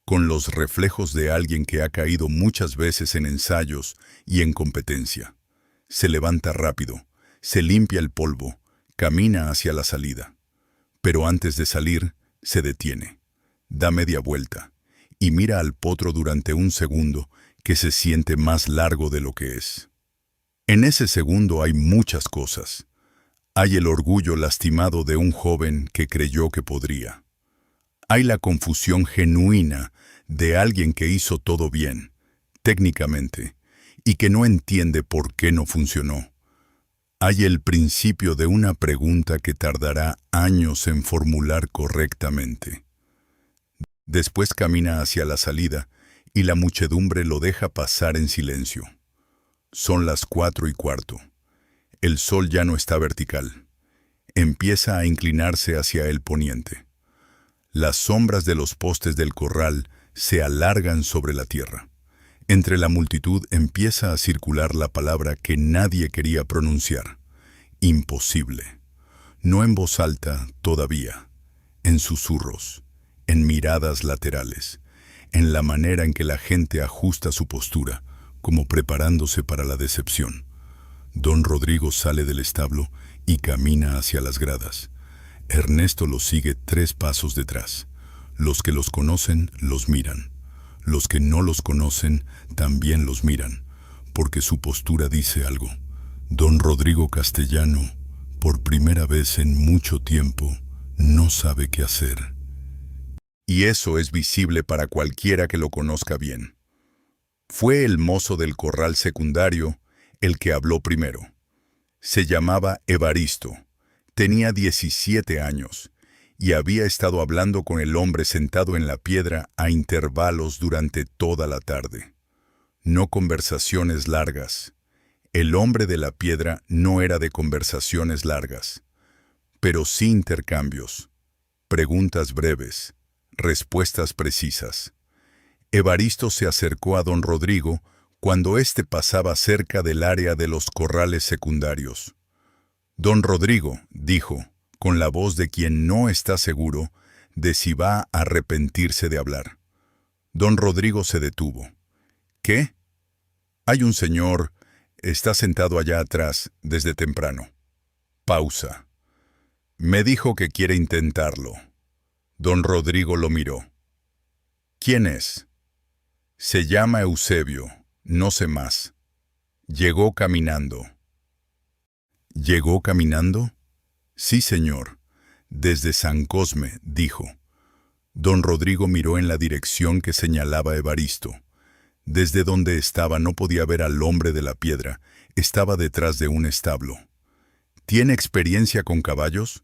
con los reflejos de alguien que ha caído muchas veces en ensayos y en competencia. Se levanta rápido, se limpia el polvo, camina hacia la salida. Pero antes de salir, se detiene, da media vuelta y mira al potro durante un segundo que se siente más largo de lo que es. En ese segundo hay muchas cosas. Hay el orgullo lastimado de un joven que creyó que podría. Hay la confusión genuina de alguien que hizo todo bien, técnicamente, y que no entiende por qué no funcionó. Hay el principio de una pregunta que tardará años en formular correctamente. Después camina hacia la salida y la muchedumbre lo deja pasar en silencio. Son las 4:15. El sol ya no está vertical. Empieza a inclinarse hacia el poniente. Las sombras de los postes del corral se alargan sobre la tierra. Entre la multitud empieza a circular la palabra que nadie quería pronunciar. Imposible. No en voz alta todavía, en susurros, en miradas laterales, en la manera en que la gente ajusta su postura, como preparándose para la decepción. Don Rodrigo sale del establo y camina hacia las gradas. Ernesto lo sigue 3 pasos detrás. Los que los conocen los miran. Los que no los conocen también los miran, porque su postura dice algo. Don Rodrigo Castellano, por primera vez en mucho tiempo, no sabe qué hacer. Y eso es visible para cualquiera que lo conozca bien. Fue el mozo del corral secundario el que habló primero. Se llamaba Evaristo, tenía 17 años y había estado hablando con el hombre sentado en la piedra a intervalos durante toda la tarde. No conversaciones largas. El hombre de la piedra no era de conversaciones largas, pero sí intercambios, preguntas breves, respuestas precisas. Evaristo se acercó a don Rodrigo cuando éste pasaba cerca del área de los corrales secundarios. Don Rodrigo, dijo, con la voz de quien no está seguro de si va a arrepentirse de hablar. Don Rodrigo se detuvo. ¿Qué? Hay un señor, está sentado allá atrás desde temprano. Pausa. Me dijo que quiere intentarlo. Don Rodrigo lo miró. ¿Quién es? Se llama Eusebio, no sé más. Llegó caminando. ¿Llegó caminando? Sí, señor. Desde San Cosme, dijo. Don Rodrigo miró en la dirección que señalaba Evaristo. Desde donde estaba no podía ver al hombre de la piedra. Estaba detrás de un establo. ¿Tiene experiencia con caballos?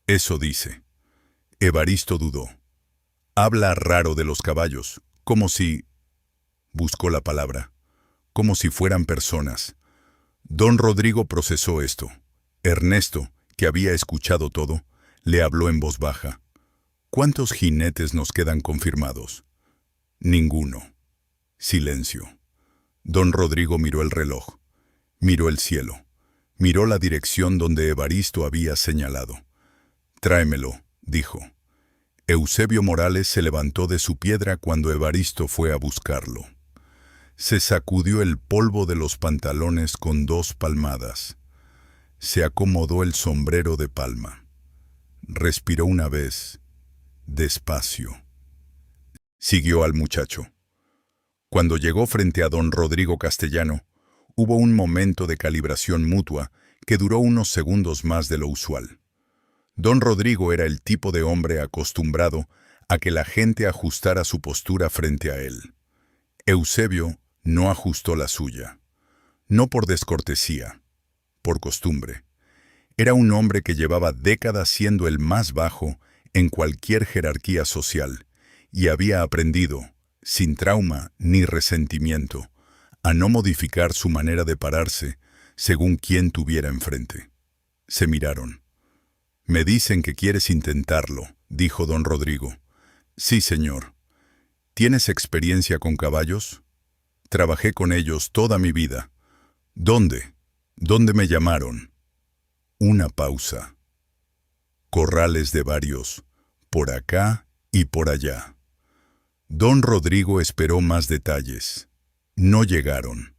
Eso dice. Evaristo dudó. Habla raro de los caballos, como si... Buscó la palabra. Como si fueran personas. Don Rodrigo procesó esto. Ernesto, que había escuchado todo, le habló en voz baja. ¿Cuántos jinetes nos quedan confirmados? Ninguno. Silencio. Don Rodrigo miró el reloj. Miró el cielo. Miró la dirección donde Evaristo había señalado. Tráemelo, dijo. Eusebio Morales se levantó de su piedra cuando Evaristo fue a buscarlo. Se sacudió el polvo de los pantalones con 2 palmadas. Se acomodó el sombrero de palma. Respiró una vez, despacio. Siguió al muchacho. Cuando llegó frente a don Rodrigo Castellano, hubo un momento de calibración mutua que duró unos segundos más de lo usual. Don Rodrigo era el tipo de hombre acostumbrado a que la gente ajustara su postura frente a él. Eusebio no ajustó la suya. No por descortesía, por costumbre. Era un hombre que llevaba décadas siendo el más bajo en cualquier jerarquía social y había aprendido, sin trauma ni resentimiento, a no modificar su manera de pararse según quien tuviera enfrente. Se miraron. «Me dicen que quieres intentarlo», dijo don Rodrigo. «Sí, señor». «¿Tienes experiencia con caballos?» «Trabajé con ellos toda mi vida». «¿Dónde? ¿Dónde me llamaron?» Una pausa. Corrales de varios, por acá y por allá. Don Rodrigo esperó más detalles. No llegaron.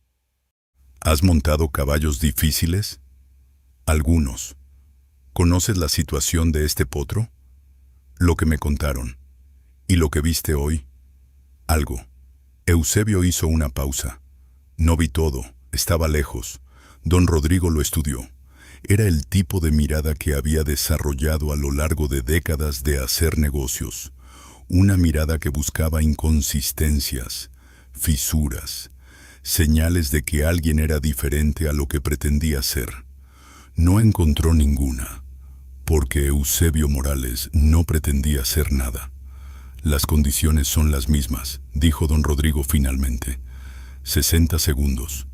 ¿Has montado caballos difíciles? Algunos. ¿Conoces la situación de este potro? Lo que me contaron. ¿Y lo que viste hoy? Algo. Eusebio hizo una pausa. No vi todo, estaba lejos. Don Rodrigo lo estudió. Era el tipo de mirada que había desarrollado a lo largo de décadas de hacer negocios. Una mirada que buscaba inconsistencias, fisuras, señales de que alguien era diferente a lo que pretendía ser. No encontró ninguna, porque Eusebio Morales no pretendía ser nada. Las condiciones son las mismas, dijo don Rodrigo finalmente. 60 segundos,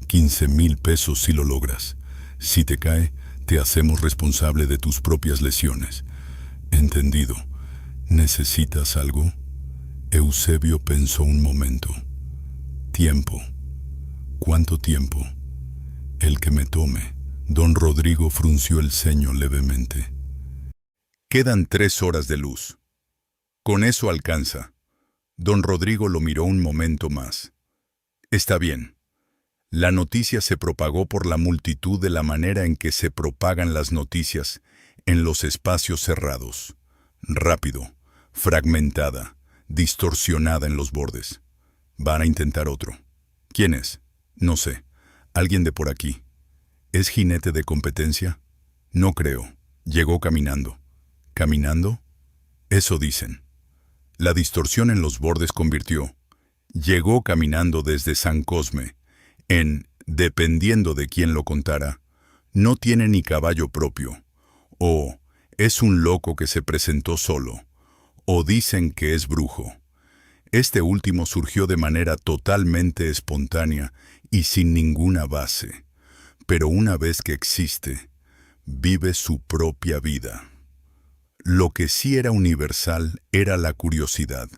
15,000 pesos si lo logras. Si te cae, te hacemos responsable de tus propias lesiones. Entendido. ¿Necesitas algo? Eusebio pensó un momento. Tiempo. ¿Cuánto tiempo? El que me tome. Don Rodrigo frunció el ceño levemente. Quedan 3 horas de luz. Con eso alcanza. Don Rodrigo lo miró un momento más. Está bien. La noticia se propagó por la multitud de la manera en que se propagan las noticias en los espacios cerrados. Rápido, fragmentada, distorsionada en los bordes. Van a intentar otro. ¿Quién es? No sé. Alguien de por aquí. ¿Es jinete de competencia? No creo. Llegó caminando. ¿Caminando? Eso dicen. La distorsión en los bordes convirtió. Llegó caminando desde San Cosme. Dependiendo de quién lo contara, no tiene ni caballo propio. O es un loco que se presentó solo. O dicen que es brujo. Este último surgió de manera totalmente espontánea y sin ninguna base. Pero una vez que existe, vive su propia vida. Lo que sí era universal era la curiosidad.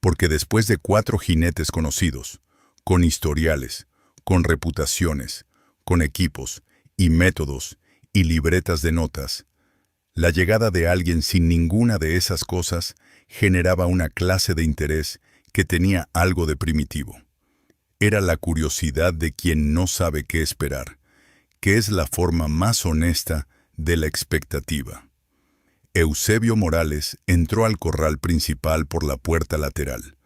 Porque después de 4 jinetes conocidos, con historiales, con reputaciones, con equipos y métodos y libretas de notas, la llegada de alguien sin ninguna de esas cosas generaba una clase de interés que tenía algo de primitivo. Era la curiosidad de quien no sabe qué esperar, que es la forma más honesta de la expectativa. Eusebio Morales entró al corral principal por la puerta lateral,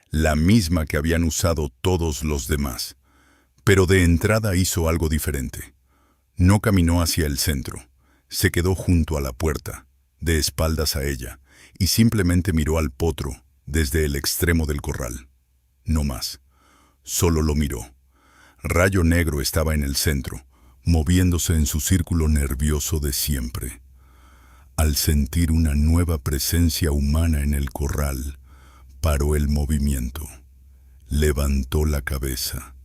la misma que habían usado todos los demás. Pero de entrada hizo algo diferente. No caminó hacia el centro, se quedó junto a la puerta, de espaldas a ella, y simplemente miró al potro desde el extremo del corral. No más. Solo lo miró. Rayo Negro estaba en el centro, moviéndose en su círculo nervioso de siempre. Al sentir una nueva presencia humana en el corral, paró el movimiento. Levantó la cabeza.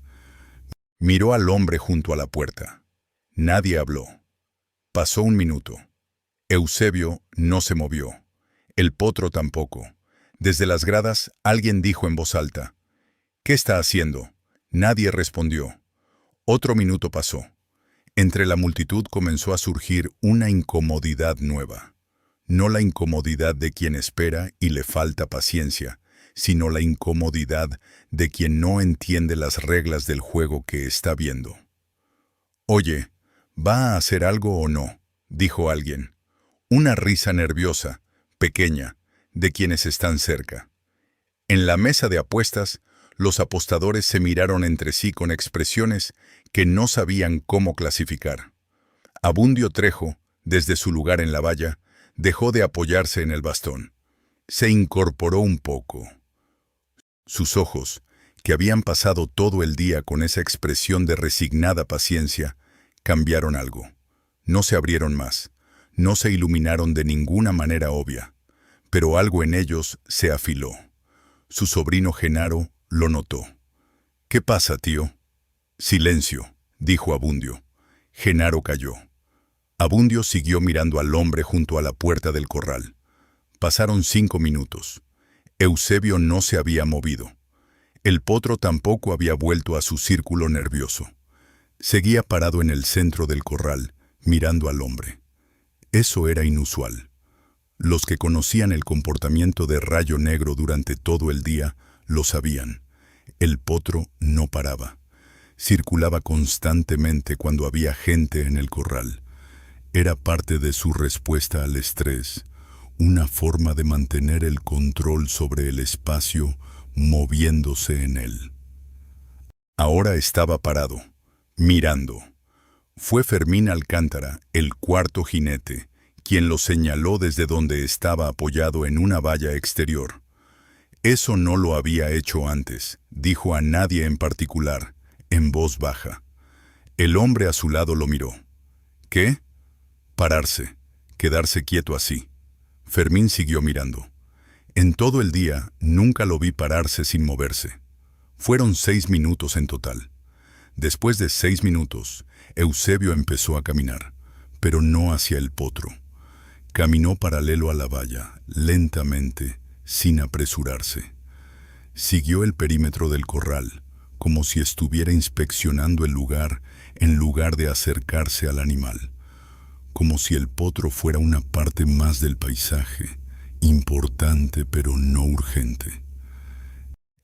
Miró al hombre junto a la puerta. Nadie habló. Pasó un minuto. Eusebio no se movió. El potro tampoco. Desde las gradas, alguien dijo en voz alta: «¿Qué está haciendo?». Nadie respondió. Otro minuto pasó. Entre la multitud comenzó a surgir una incomodidad nueva. No la incomodidad de quien espera y le falta paciencia, sino la incomodidad de quien no entiende las reglas del juego que está viendo. «Oye, ¿va a hacer algo o no?», dijo alguien. Una risa nerviosa, pequeña, de quienes están cerca. En la mesa de apuestas, los apostadores se miraron entre sí con expresiones que no sabían cómo clasificar. Abundio Trejo, desde su lugar en la valla, dejó de apoyarse en el bastón. Se incorporó un poco. Sus ojos, que habían pasado todo el día con esa expresión de resignada paciencia, cambiaron algo. No se abrieron más, no se iluminaron de ninguna manera obvia, pero algo en ellos se afiló. Su sobrino Genaro lo notó. «¿Qué pasa, tío?». «Silencio», dijo Abundio. Genaro calló. Abundio siguió mirando al hombre junto a la puerta del corral. Pasaron 5 minutos. Eusebio no se había movido. El potro tampoco había vuelto a su círculo nervioso. Seguía parado en el centro del corral, mirando al hombre. Eso era inusual. Los que conocían el comportamiento de Rayo Negro durante todo el día lo sabían. El potro no paraba. Circulaba constantemente cuando había gente en el corral. Era parte de su respuesta al estrés, una forma de mantener el control sobre el espacio, moviéndose en él. Ahora estaba parado, mirando. Fue Fermín Alcántara, el 4.º jinete, quien lo señaló desde donde estaba apoyado en una valla exterior. «Eso no lo había hecho antes», dijo a nadie en particular, en voz baja. El hombre a su lado lo miró. «¿Qué?». «Pararse, quedarse quieto así». Fermín siguió mirando. En todo el día nunca lo vi pararse sin moverse. Fueron 6 minutos en total. Después de 6 minutos, Eusebio empezó a caminar, pero no hacia el potro. Caminó paralelo a la valla, lentamente, sin apresurarse. Siguió el perímetro del corral, como si estuviera inspeccionando el lugar en lugar de acercarse al animal. Como si el potro fuera una parte más del paisaje, importante pero no urgente.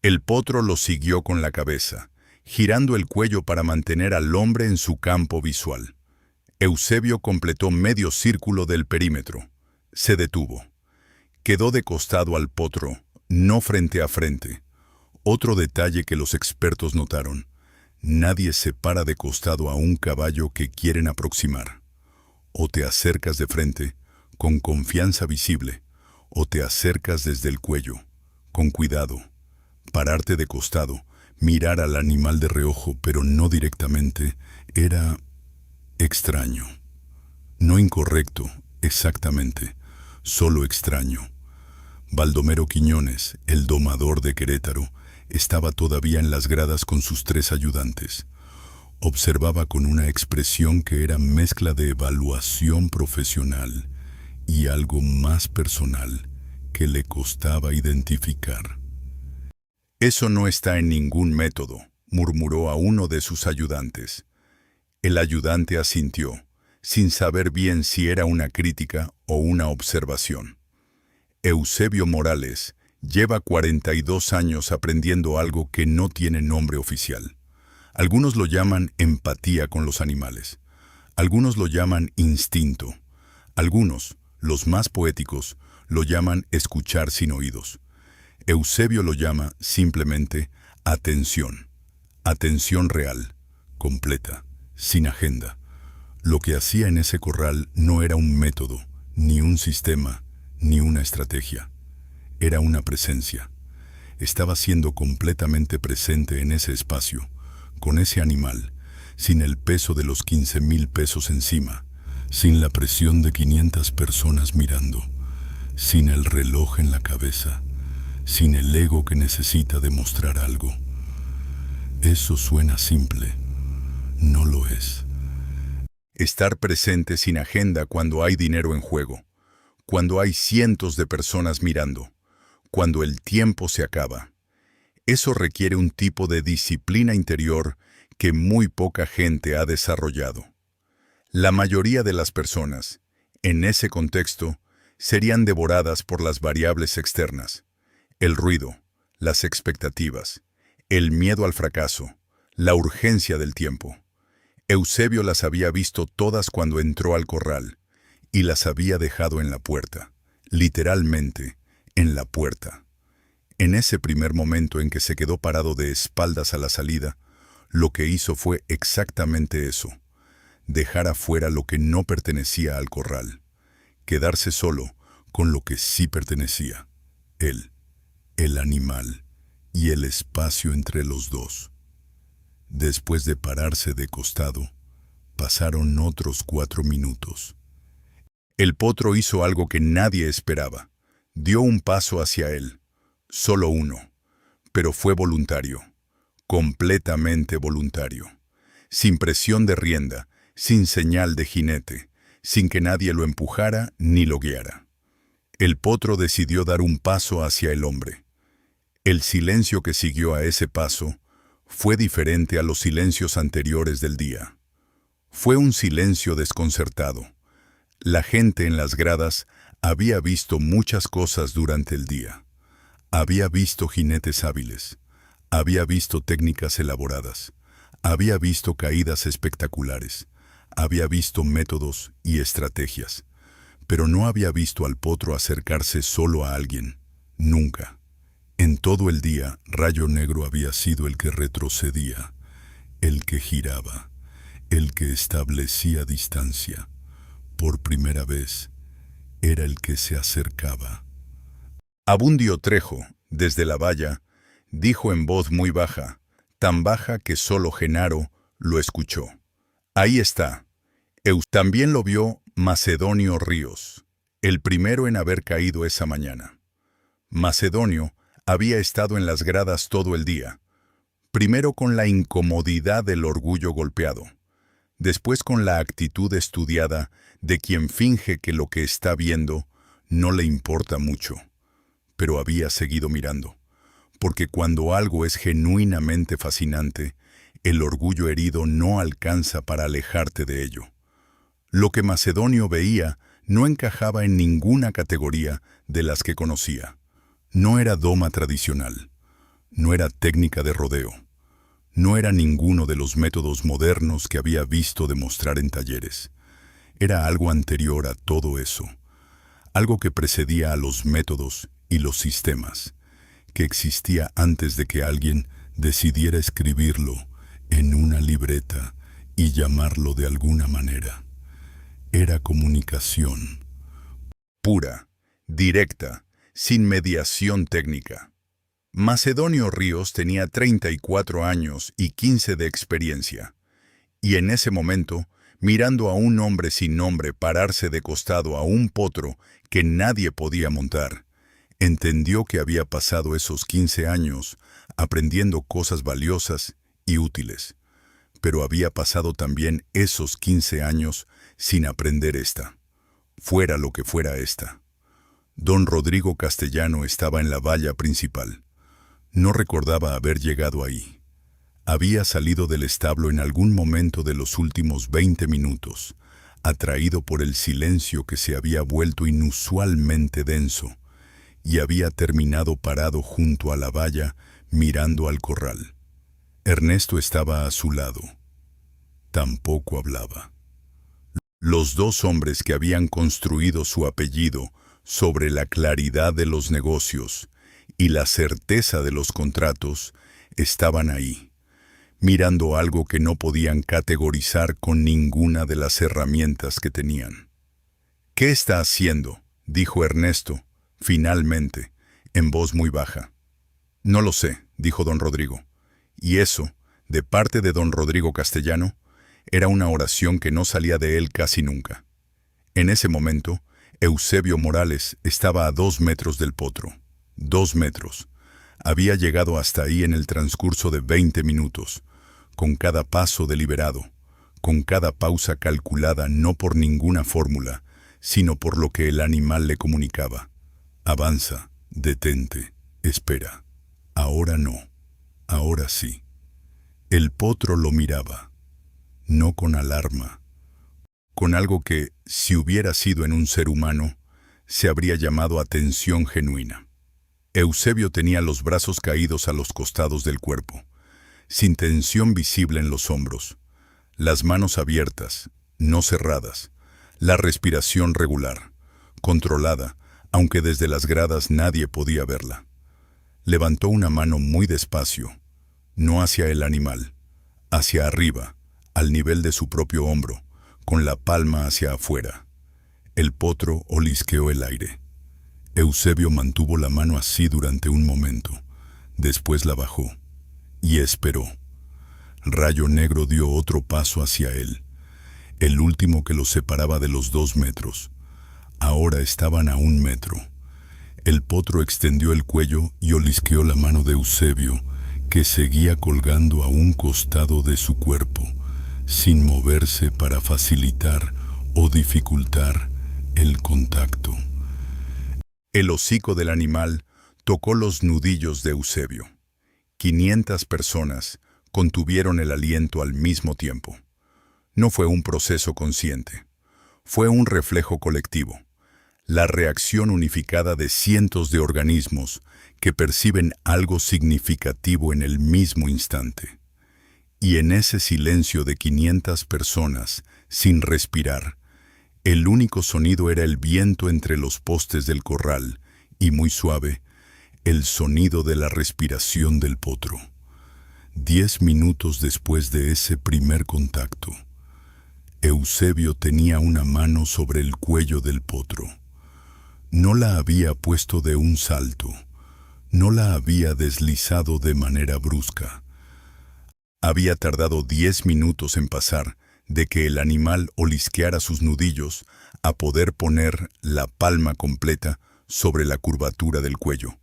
El potro lo siguió con la cabeza, girando el cuello para mantener al hombre en su campo visual. Eusebio completó medio círculo del perímetro. Se detuvo. Quedó de costado al potro, no frente a frente. Otro detalle que los expertos notaron: nadie se para de costado a un caballo que quieren aproximar. O te acercas de frente, con confianza visible, o te acercas desde el cuello, con cuidado. Pararte de costado, mirar al animal de reojo, pero no directamente, era extraño. No incorrecto, exactamente, solo extraño. Baldomero Quiñones, el domador de Querétaro, estaba todavía en las gradas con sus 3 ayudantes. Observaba con una expresión que era mezcla de evaluación profesional y algo más personal que le costaba identificar. «Eso no está en ningún método», murmuró a uno de sus ayudantes. El ayudante asintió, sin saber bien si era una crítica o una observación. Eusebio Morales lleva 42 años aprendiendo algo que no tiene nombre oficial. Algunos lo llaman empatía con los animales. Algunos lo llaman instinto. Algunos, los más poéticos, lo llaman escuchar sin oídos. Eusebio lo llama simplemente atención. Atención real, completa, sin agenda. Lo que hacía en ese corral no era un método, ni un sistema, ni una estrategia. Era una presencia. Estaba siendo completamente presente en ese espacio, con ese animal, sin el peso de los 15,000 pesos encima, sin la presión de 500 personas mirando, sin el reloj en la cabeza, sin el ego que necesita demostrar algo. Eso suena simple. No lo es. Estar presente sin agenda cuando hay dinero en juego, cuando hay cientos de personas mirando, cuando el tiempo se acaba. Eso requiere un tipo de disciplina interior que muy poca gente ha desarrollado. La mayoría de las personas, en ese contexto, serían devoradas por las variables externas: el ruido, las expectativas, el miedo al fracaso, la urgencia del tiempo. Eusebio las había visto todas cuando entró al corral, y las había dejado en la puerta, literalmente, en la puerta. En ese primer momento en que se quedó parado de espaldas a la salida, lo que hizo fue exactamente eso: dejar afuera lo que no pertenecía al corral, quedarse solo con lo que sí pertenecía: él, el animal y el espacio entre los dos. Después de pararse de costado, pasaron otros 4 minutos. El potro hizo algo que nadie esperaba. Dio un paso hacia él, solo uno, pero fue voluntario, completamente voluntario, sin presión de rienda, sin señal de jinete, sin que nadie lo empujara ni lo guiara. El potro decidió dar un paso hacia el hombre. El silencio que siguió a ese paso fue diferente a los silencios anteriores del día. Fue un silencio desconcertado. La gente en las gradas había visto muchas cosas durante el día. Había visto jinetes hábiles, había visto técnicas elaboradas, había visto caídas espectaculares, había visto métodos y estrategias, pero no había visto al potro acercarse solo a alguien, nunca. En todo el día, Rayo Negro había sido el que retrocedía, el que giraba, el que establecía distancia. Por primera vez, era el que se acercaba. Abundio Trejo, desde la valla, dijo en voz muy baja, tan baja que solo Genaro lo escuchó: «Ahí está». También lo vio Macedonio Ríos, el primero en haber caído esa mañana. Macedonio había estado en las gradas todo el día, primero con la incomodidad del orgullo golpeado, después con la actitud estudiada de quien finge que lo que está viendo no le importa mucho, pero había seguido mirando, porque cuando algo es genuinamente fascinante, el orgullo herido no alcanza para alejarte de ello. Lo que Macedonio veía no encajaba en ninguna categoría de las que conocía. No era doma tradicional, no era técnica de rodeo, no era ninguno de los métodos modernos que había visto demostrar en talleres. Era algo anterior a todo eso, algo que precedía a los métodos y los sistemas, que existía antes de que alguien decidiera escribirlo en una libreta y llamarlo de alguna manera. Era comunicación. Pura, directa, sin mediación técnica. Macedonio Ríos tenía 34 años y 15 de experiencia. Y en ese momento, mirando a un hombre sin nombre pararse de costado a un potro que nadie podía montar, entendió que había pasado esos 15 años aprendiendo cosas valiosas y útiles, pero había pasado también esos 15 años sin aprender esta, fuera lo que fuera esta. Don Rodrigo Castellano estaba en la valla principal. No recordaba haber llegado ahí. Había salido del establo en algún momento de los últimos 20 minutos, atraído por el silencio que se había vuelto inusualmente denso, y había terminado parado junto a la valla mirando al corral. Ernesto estaba a su lado. Tampoco hablaba. Los dos hombres que habían construido su apellido sobre la claridad de los negocios y la certeza de los contratos estaban ahí, mirando algo que no podían categorizar con ninguna de las herramientas que tenían. «¿Qué está haciendo?», dijo Ernesto, finalmente, en voz muy baja. «No lo sé», dijo don Rodrigo. Y eso, de parte de don Rodrigo Castellano, era una oración que no salía de él casi nunca. En ese momento, Eusebio Morales estaba a 2 metros del potro. 2 metros. Había llegado hasta ahí en el transcurso de 20 minutos, con cada paso deliberado, con cada pausa calculada no por ninguna fórmula, sino por lo que el animal le comunicaba. Avanza, detente, espera. Ahora no, ahora sí. El potro lo miraba, no con alarma, con algo que, si hubiera sido en un ser humano, se habría llamado atención genuina. Eusebio tenía los brazos caídos a los costados del cuerpo, sin tensión visible en los hombros, las manos abiertas, no cerradas, la respiración regular, controlada, aunque desde las gradas nadie podía verla. Levantó una mano muy despacio, no hacia el animal, hacia arriba, al nivel de su propio hombro, con la palma hacia afuera. El potro olisqueó el aire. Eusebio mantuvo la mano así durante un momento, después la bajó y esperó. Rayo Negro dio otro paso hacia él, el último que los separaba de los 2 metros. Ahora estaban a 1 metro. El potro extendió el cuello y olisqueó la mano de Eusebio, que seguía colgando a un costado de su cuerpo, sin moverse para facilitar o dificultar el contacto. El hocico del animal tocó los nudillos de Eusebio. 500 personas contuvieron el aliento al mismo tiempo. No fue un proceso consciente. Fue un reflejo colectivo. La reacción unificada de cientos de organismos que perciben algo significativo en el mismo instante. Y en ese silencio de 500 personas, sin respirar, el único sonido era el viento entre los postes del corral y, muy suave, el sonido de la respiración del potro. 10 minutos después de ese primer contacto, Eusebio tenía una mano sobre el cuello del potro. No la había puesto de un salto, no la había deslizado de manera brusca. Había tardado 10 minutos en pasar de que el animal olisqueara sus nudillos a poder poner la palma completa sobre la curvatura del cuello,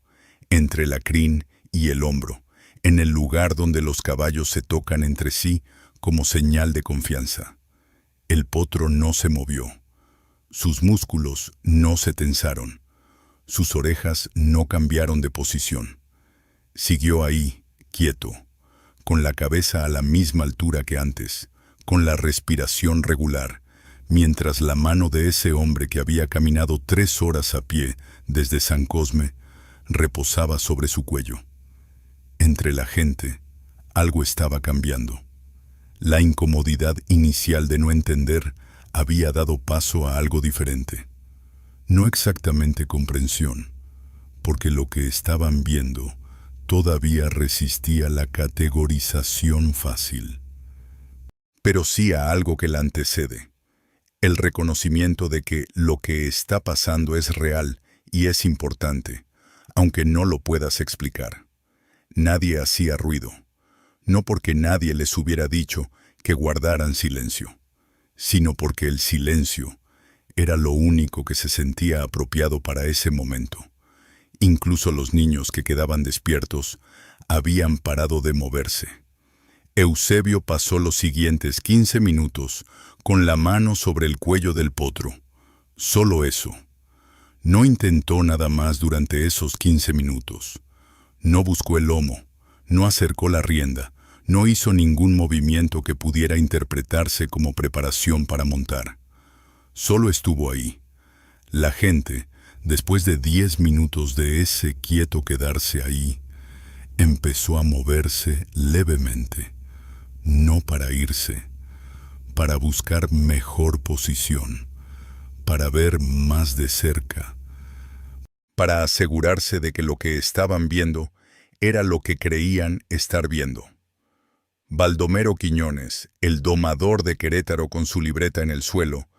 entre la crin y el hombro, en el lugar donde los caballos se tocan entre sí como señal de confianza. El potro no se movió. Sus músculos no se tensaron. Sus orejas no cambiaron de posición. Siguió ahí, quieto, con la cabeza a la misma altura que antes, con la respiración regular, mientras la mano de ese hombre que había caminado 3 horas a pie desde San Cosme reposaba sobre su cuello. Entre la gente, algo estaba cambiando. La incomodidad inicial de no entender había dado paso a algo diferente. No exactamente comprensión, porque lo que estaban viendo todavía resistía la categorización fácil. Pero sí a algo que la antecede: el reconocimiento de que lo que está pasando es real y es importante, aunque no lo puedas explicar. Nadie hacía ruido, no porque nadie les hubiera dicho que guardaran silencio, sino porque el silencio era lo único que se sentía apropiado para ese momento. Incluso los niños que quedaban despiertos habían parado de moverse. Eusebio pasó los siguientes 15 minutos con la mano sobre el cuello del potro. Solo eso. No intentó nada más durante esos 15 minutos. No buscó el lomo, no acercó la rienda, no hizo ningún movimiento que pudiera interpretarse como preparación para montar. Solo estuvo ahí. La gente, después de 10 minutos de ese quieto quedarse ahí, empezó a moverse levemente, no para irse, para buscar mejor posición, para ver más de cerca, para asegurarse de que lo que estaban viendo era lo que creían estar viendo. Baldomero Quiñones, el domador de Querétaro con su libreta en el suelo,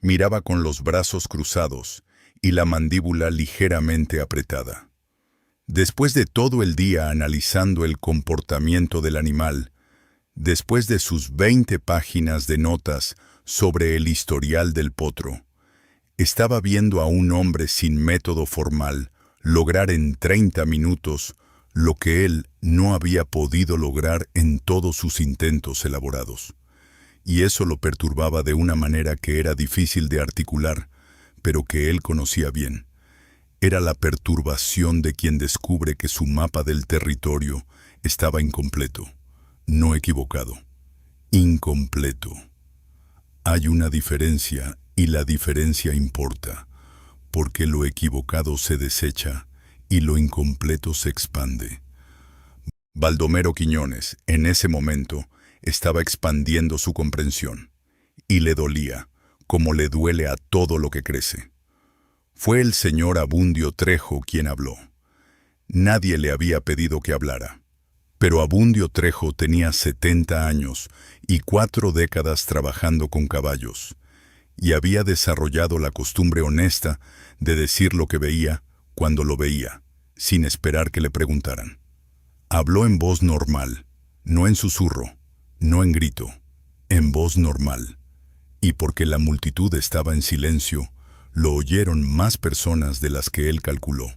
miraba con los brazos cruzados y la mandíbula ligeramente apretada. Después de todo el día analizando el comportamiento del animal, después de sus 20 páginas de notas sobre el historial del potro, estaba viendo a un hombre sin método formal lograr en 30 minutos lo que él no había podido lograr en todos sus intentos elaborados. Y eso lo perturbaba de una manera que era difícil de articular, pero que él conocía bien. Era la perturbación de quien descubre que su mapa del territorio estaba incompleto, no equivocado, incompleto. Hay una diferencia y la diferencia importa, porque lo equivocado se desecha y lo incompleto se expande. Baldomero Quiñones, en ese momento, estaba expandiendo su comprensión, y le dolía, como le duele a todo lo que crece. Fue el señor Abundio Trejo quien habló. Nadie le había pedido que hablara. Pero Abundio Trejo tenía 70 años y 4 décadas trabajando con caballos, y había desarrollado la costumbre honesta de decir lo que veía cuando lo veía, sin esperar que le preguntaran. Habló en voz normal, no en susurro, no en grito, en voz normal. Y porque la multitud estaba en silencio, lo oyeron más personas de las que él calculó.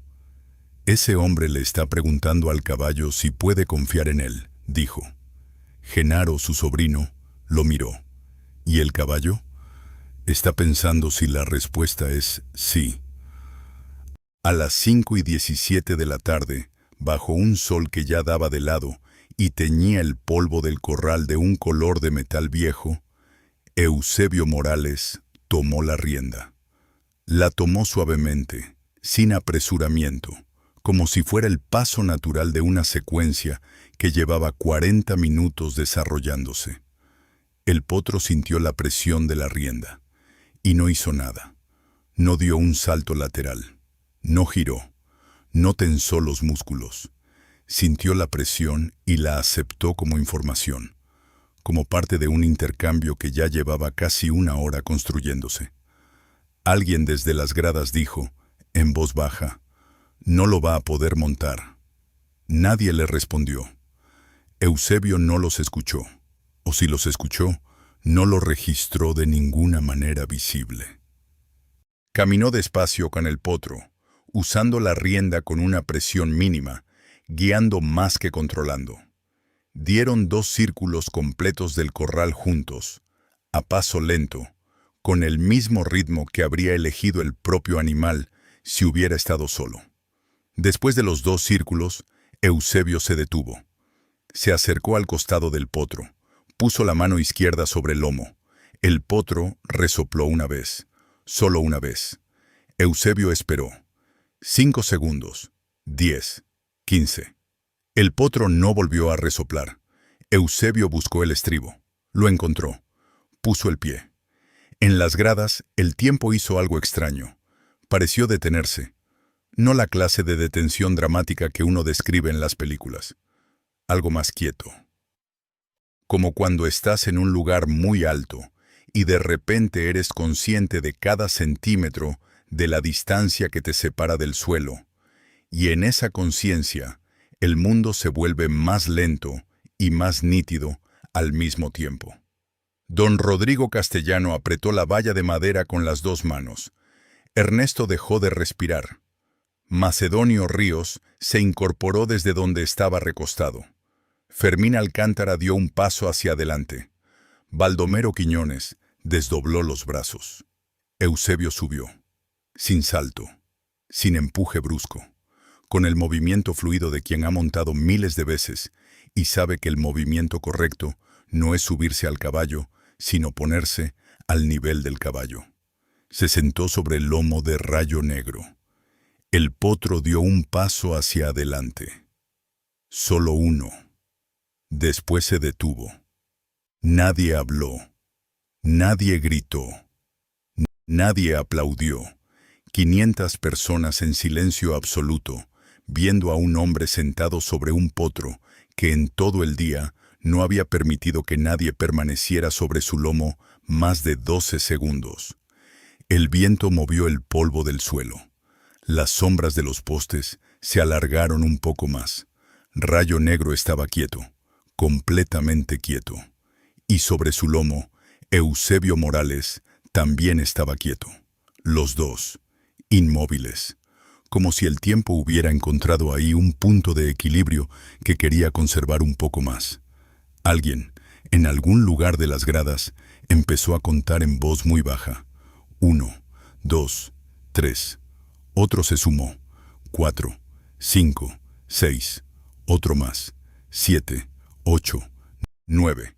Ese hombre le está preguntando al caballo si puede confiar en él, dijo. Genaro, su sobrino, lo miró. ¿Y el caballo? Está pensando si la respuesta es sí. A las 5:17 de la tarde, bajo un sol que ya daba de lado y teñía el polvo del corral de un color de metal viejo, Eusebio Morales tomó la rienda. La tomó suavemente, sin apresuramiento, como si fuera el paso natural de una secuencia que llevaba 40 minutos desarrollándose. El potro sintió la presión de la rienda, y no hizo nada. No dio un salto lateral, no giró, no tensó los músculos. Sintió la presión y la aceptó como información, como parte de un intercambio que ya llevaba casi una hora construyéndose. Alguien desde las gradas dijo, en voz baja, «No lo va a poder montar». Nadie le respondió. Eusebio no los escuchó, o si los escuchó, no los registró de ninguna manera visible. Caminó despacio con el potro, usando la rienda con una presión mínima, guiando más que controlando. Dieron 2 círculos completos del corral juntos, a paso lento, con el mismo ritmo que habría elegido el propio animal si hubiera estado solo. Después de los 2 círculos, Eusebio se detuvo. Se acercó al costado del potro, puso la mano izquierda sobre el lomo. El potro resopló una vez, solo una vez. Eusebio esperó. 5 segundos, 10, 15. El potro no volvió a resoplar. Eusebio buscó el estribo. Lo encontró. Puso el pie. En las gradas, el tiempo hizo algo extraño. Pareció detenerse. No la clase de detención dramática que uno describe en las películas. Algo más quieto. Como cuando estás en un lugar muy alto y de repente eres consciente de cada centímetro de la distancia que te separa del suelo. Y en esa conciencia, el mundo se vuelve más lento y más nítido al mismo tiempo. Don Rodrigo Castellano apretó la valla de madera con las dos manos. Ernesto dejó de respirar. Macedonio Ríos se incorporó desde donde estaba recostado. Fermín Alcántara dio un paso hacia adelante. Baldomero Quiñones desdobló los brazos. Eusebio subió, sin salto, sin empuje brusco, con el movimiento fluido de quien ha montado miles de veces y sabe que el movimiento correcto no es subirse al caballo, sino ponerse al nivel del caballo. Se sentó sobre el lomo de Rayo Negro. El potro dio un paso hacia adelante. Solo uno. Después se detuvo. Nadie habló. Nadie gritó. Nadie aplaudió. 500 personas en silencio absoluto, viendo a un hombre sentado sobre un potro que en todo el día no había permitido que nadie permaneciera sobre su lomo más de 12 segundos. El viento movió el polvo del suelo. Las sombras de los postes se alargaron un poco más. Rayo Negro estaba quieto, completamente quieto. Y sobre su lomo, Eusebio Morales también estaba quieto. Los dos, inmóviles, como si el tiempo hubiera encontrado ahí un punto de equilibrio que quería conservar un poco más. Alguien, en algún lugar de las gradas, empezó a contar en voz muy baja. 1, 2, 3. Otro se sumó. 4, 5, 6. Otro más. 7, 8, 9.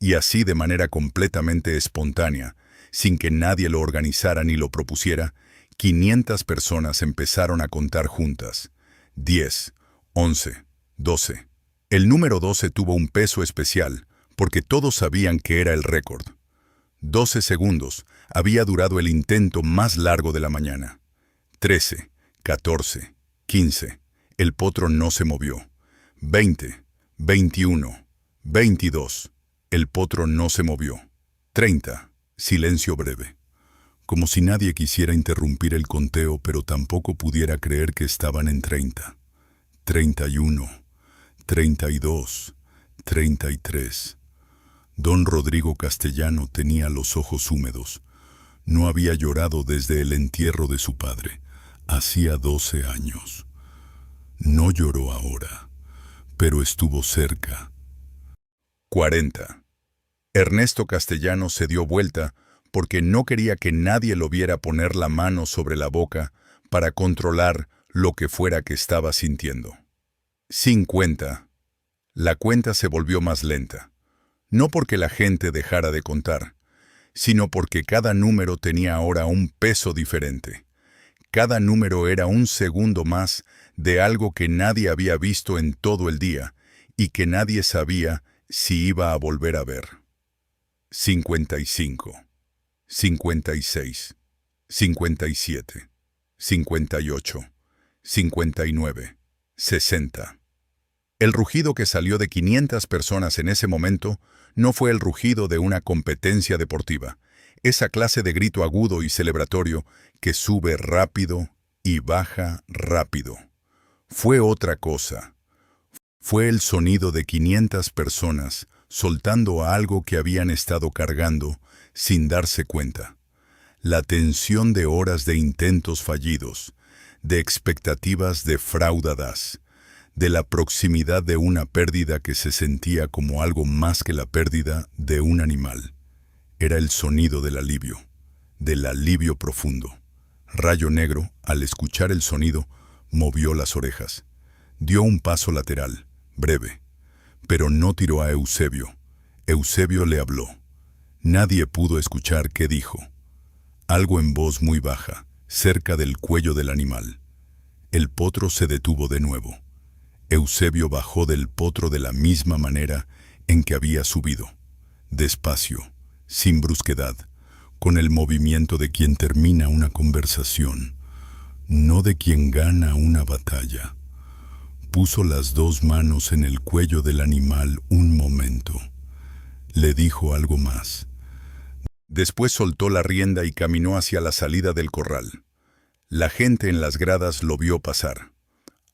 Y así de manera completamente espontánea, sin que nadie lo organizara ni lo propusiera, 500 personas empezaron a contar juntas. 10, 11, 12. El número 12 tuvo un peso especial, porque todos sabían que era el récord. 12 segundos había durado el intento más largo de la mañana. 13, 14, 15. El potro no se movió. 20, 21, 22. El potro no se movió. 30. Silencio breve. Como si nadie quisiera interrumpir el conteo, pero tampoco pudiera creer que estaban en 30. 31. 32. 33. Don Rodrigo Castellano tenía los ojos húmedos. No había llorado desde el entierro de su padre. Hacía 12 años. No lloró ahora, pero estuvo cerca. 40. Ernesto Castellano se dio vuelta porque no quería que nadie lo viera poner la mano sobre la boca para controlar lo que fuera que estaba sintiendo. 50. La cuenta se volvió más lenta, no porque la gente dejara de contar, sino porque cada número tenía ahora un peso diferente. Cada número era un segundo más de algo que nadie había visto en todo el día y que nadie sabía si iba a volver a ver. 55, 56, 57, 58, 59, 60. El rugido que salió de 500 personas en ese momento no fue el rugido de una competencia deportiva, esa clase de grito agudo y celebratorio que sube rápido y baja rápido. Fue otra cosa. Fue el sonido de 500 personas soltando algo que habían estado cargando sin darse cuenta. La tensión de horas de intentos fallidos, de expectativas defraudadas, de la proximidad de una pérdida que se sentía como algo más que la pérdida de un animal. Era el sonido del alivio profundo. Rayo Negro, al escuchar el sonido, movió las orejas. Dio un paso lateral, breve, pero no tiró a Eusebio. Eusebio le habló. Nadie pudo escuchar qué dijo. Algo en voz muy baja, cerca del cuello del animal. El potro se detuvo de nuevo. Eusebio bajó del potro de la misma manera en que había subido. Despacio, sin brusquedad, con el movimiento de quien termina una conversación. no de quien gana una batalla. Puso las dos manos en el cuello del animal un momento. Le dijo algo más. Después soltó la rienda y caminó hacia la salida del corral. La gente en las gradas lo vio pasar.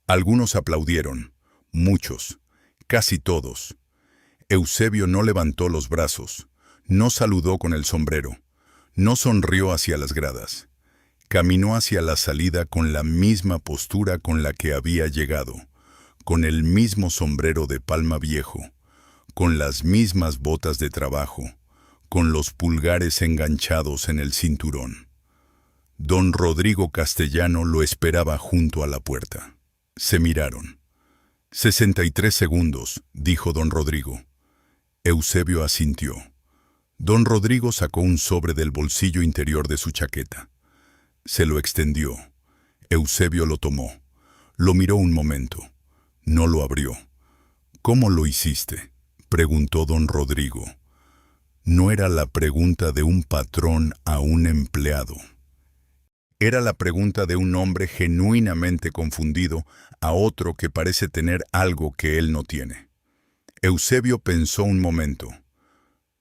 Algunos aplaudieron, muchos, casi todos. Eusebio no levantó los brazos, no saludó con el sombrero, no sonrió hacia las gradas. Caminó hacia la salida con la misma postura con la que había llegado, con el mismo sombrero de palma viejo, con las mismas botas de trabajo, con los pulgares enganchados en el cinturón. Don Rodrigo Castellano lo esperaba junto a la puerta. Se miraron. 63 segundos, dijo don Rodrigo. Eusebio asintió. Don Rodrigo sacó un sobre del bolsillo interior de su chaqueta. Se lo extendió. Eusebio lo tomó. Lo miró un momento. No lo abrió. ¿Cómo lo hiciste?, preguntó don Rodrigo. No era la pregunta de un patrón a un empleado. Era la pregunta de un hombre genuinamente confundido a otro que parece tener algo que él no tiene. Eusebio pensó un momento.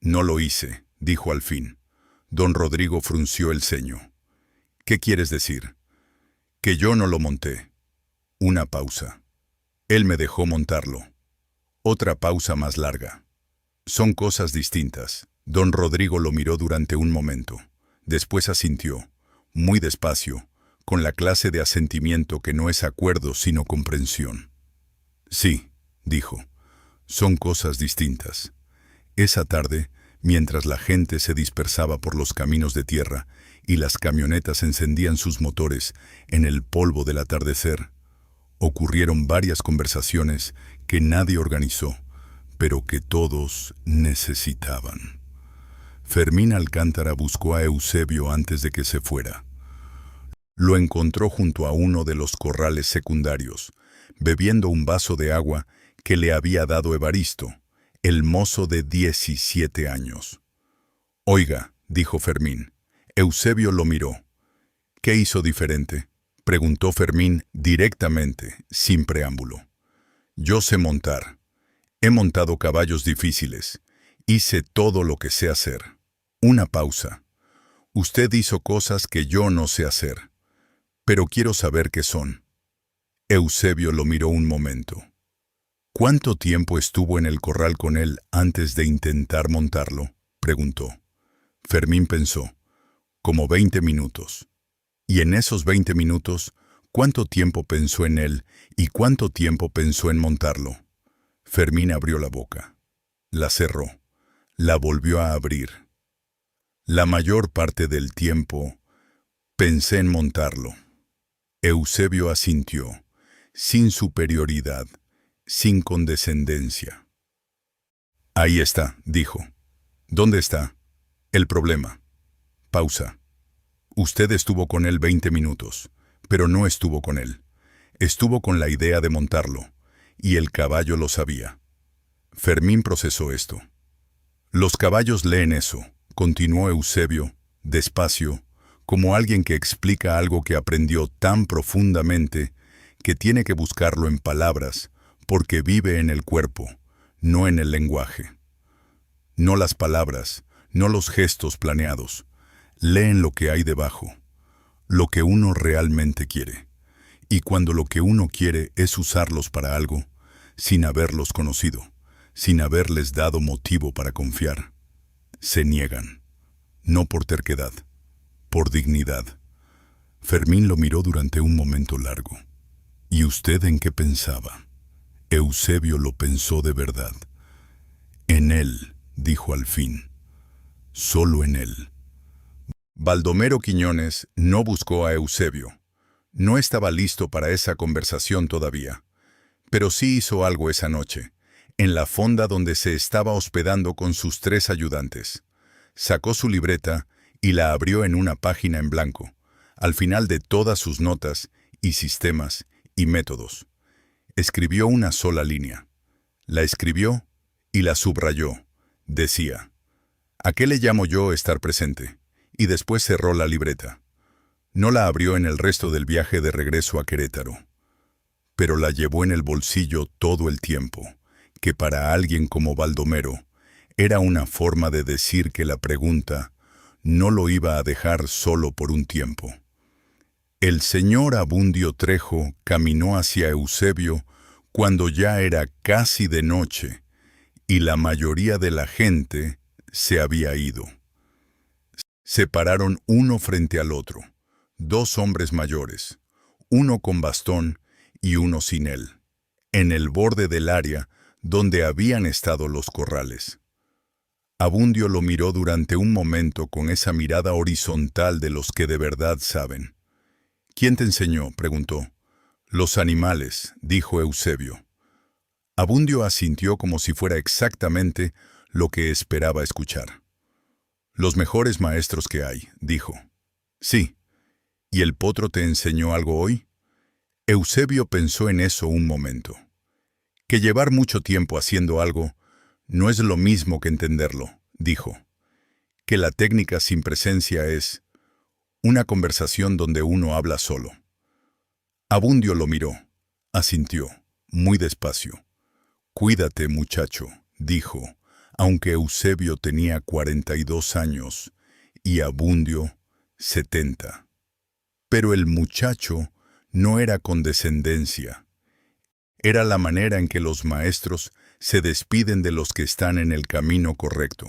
No lo hice, dijo al fin. Don Rodrigo frunció el ceño. ¿Qué quieres decir? Que yo no lo monté. Una pausa. Él me dejó montarlo. Otra pausa más larga. Son cosas distintas. Don Rodrigo lo miró durante un momento. Después asintió, muy despacio, con la clase de asentimiento que no es acuerdo sino comprensión. Sí, dijo, son cosas distintas. Esa tarde, mientras la gente se dispersaba por los caminos de tierra y las camionetas encendían sus motores en el polvo del atardecer, ocurrieron varias conversaciones que nadie organizó, pero que todos necesitaban. Fermín Alcántara buscó a Eusebio antes de que se fuera. Lo encontró junto a uno de los corrales secundarios, bebiendo un vaso de agua que le había dado Evaristo, el mozo de 17 años. «Oiga», dijo Fermín. Eusebio lo miró. «¿Qué hizo diferente?», preguntó Fermín directamente, sin preámbulo. «Yo sé montar. He montado caballos difíciles. Hice todo lo que sé hacer». Una pausa. «Usted hizo cosas que yo no sé hacer. Pero quiero saber qué son». Eusebio lo miró un momento. «¿Cuánto tiempo estuvo en el corral con él antes de intentar montarlo?», preguntó. Fermín pensó. «Como 20 minutos». «Y en esos 20 minutos, ¿cuánto tiempo pensó en él y cuánto tiempo pensó en montarlo?». Fermín abrió la boca. La cerró. La volvió a abrir. «La mayor parte del tiempo pensé en montarlo». Eusebio asintió, sin superioridad, sin condescendencia. «Ahí está», dijo. «¿Dónde está el problema?». Pausa. «Usted estuvo con él 20 minutos, pero no estuvo con él. Estuvo con la idea de montarlo, y el caballo lo sabía». Fermín procesó esto. «Los caballos leen eso», continuó Eusebio, despacio, como alguien que explica algo que aprendió tan profundamente que tiene que buscarlo en palabras, porque vive en el cuerpo, no en el lenguaje. No las palabras, no los gestos planeados. Leen lo que hay debajo, lo que uno realmente quiere. Y cuando lo que uno quiere es usarlos para algo, sin haberlos conocido, sin haberles dado motivo para confiar, se niegan. No por terquedad, por dignidad. Fermín lo miró durante un momento largo. ¿Y usted en qué pensaba? Eusebio lo pensó de verdad. En él, dijo al fin. Solo en él. Baldomero Quiñones no buscó a Eusebio. No estaba listo para esa conversación todavía. Pero sí hizo algo esa noche, en la fonda donde se estaba hospedando con sus 3 ayudantes. Sacó su libreta y la abrió en una página en blanco, al final de todas sus notas y sistemas y métodos. Escribió una sola línea. La escribió y la subrayó. Decía, ¿a qué le llamo yo estar presente? Y después cerró la libreta. No la abrió en el resto del viaje de regreso a Querétaro, pero la llevó en el bolsillo todo el tiempo, que para alguien como Baldomero era una forma de decir que la pregunta no lo iba a dejar solo por un tiempo. El señor Abundio Trejo caminó hacia Eusebio cuando ya era casi de noche y la mayoría de la gente se había ido. Se pararon uno frente al otro, dos hombres mayores, uno con bastón y uno sin él, en el borde del área donde habían estado los corrales. Abundio lo miró durante un momento con esa mirada horizontal de los que de verdad saben. «¿Quién te enseñó?», preguntó. «Los animales», dijo Eusebio. Abundio asintió como si fuera exactamente lo que esperaba escuchar. «Los mejores maestros que hay», dijo. «Sí. ¿Y el potro te enseñó algo hoy?». Eusebio pensó en eso un momento. Que llevar mucho tiempo haciendo algo no es lo mismo que entenderlo, dijo. Que la técnica sin presencia es una conversación donde uno habla solo. Abundio lo miró, asintió, muy despacio. «Cuídate, muchacho», dijo, aunque Eusebio tenía 42 años y Abundio 70. Pero el muchacho no era condescendencia. Era la manera en que los maestros se despiden de los que están en el camino correcto.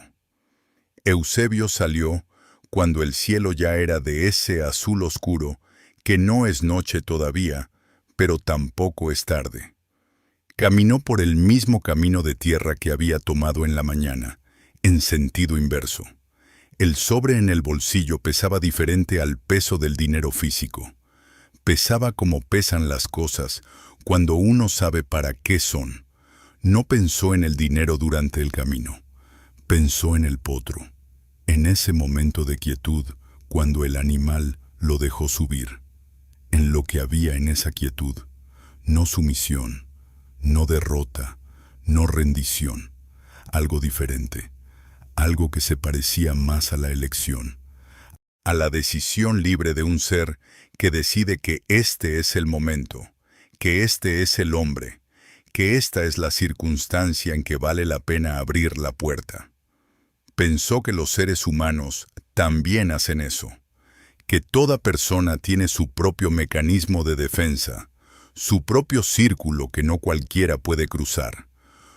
Eusebio salió cuando el cielo ya era de ese azul oscuro que no es noche todavía, pero tampoco es tarde. Caminó por el mismo camino de tierra que había tomado en la mañana, en sentido inverso. El sobre en el bolsillo pesaba diferente al peso del dinero físico. Pesaba como pesan las cosas cuando uno sabe para qué son. No pensó en el dinero durante el camino. Pensó en el potro, en ese momento de quietud cuando el animal lo dejó subir. En lo que había en esa quietud, no sumisión, no derrota, no rendición, algo diferente, algo que se parecía más a la elección, a la decisión libre de un ser que decide que este es el momento, que este es el hombre, que esta es la circunstancia en que vale la pena abrir la puerta. Pensó que los seres humanos también hacen eso, que toda persona tiene su propio mecanismo de defensa, su propio círculo que no cualquiera puede cruzar,